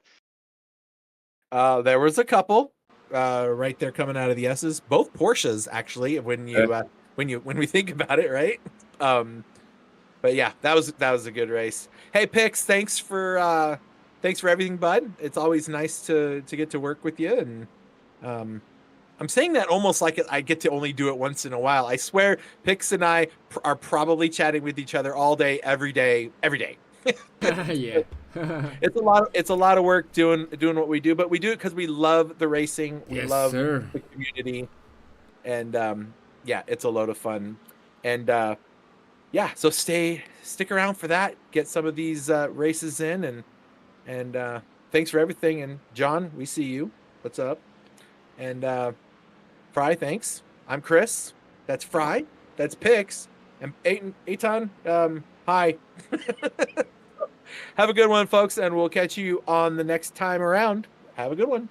There was a couple right there coming out of the S's, both Porsches actually. When we think about it, right? But yeah, that was a good race. Hey, Pix, thanks for everything, bud. It's always nice to get to work with you, and I'm saying that almost like I get to only do it once in a while. I swear, Pix and I are probably chatting with each other all day, every day. Yeah. It's a lot of work doing what we do, but we do it because we love the racing. We love the community, and it's a load of fun. And so stick around for that. Get some of these races in, and thanks for everything. And John, we see you. What's up? And Fry, thanks. I'm Chris. That's Fry. That's Pix. And Eitan, Hi. Have a good one, folks, and we'll catch you on the next time around. Have a good one.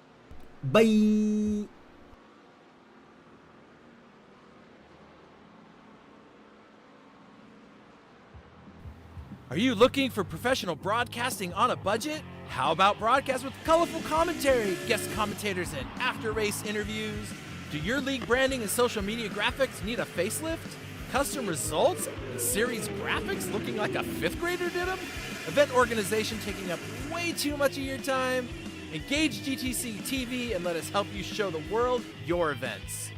Bye. Are you looking for professional broadcasting on a budget? How about broadcast with colorful commentary, guest commentators, and after-race interviews? Do your league branding and social media graphics need a facelift? Custom results and series graphics looking like a 5th grader did them? Event organization taking up way too much of your time? Engage GTCtv and let us help you show the world your events.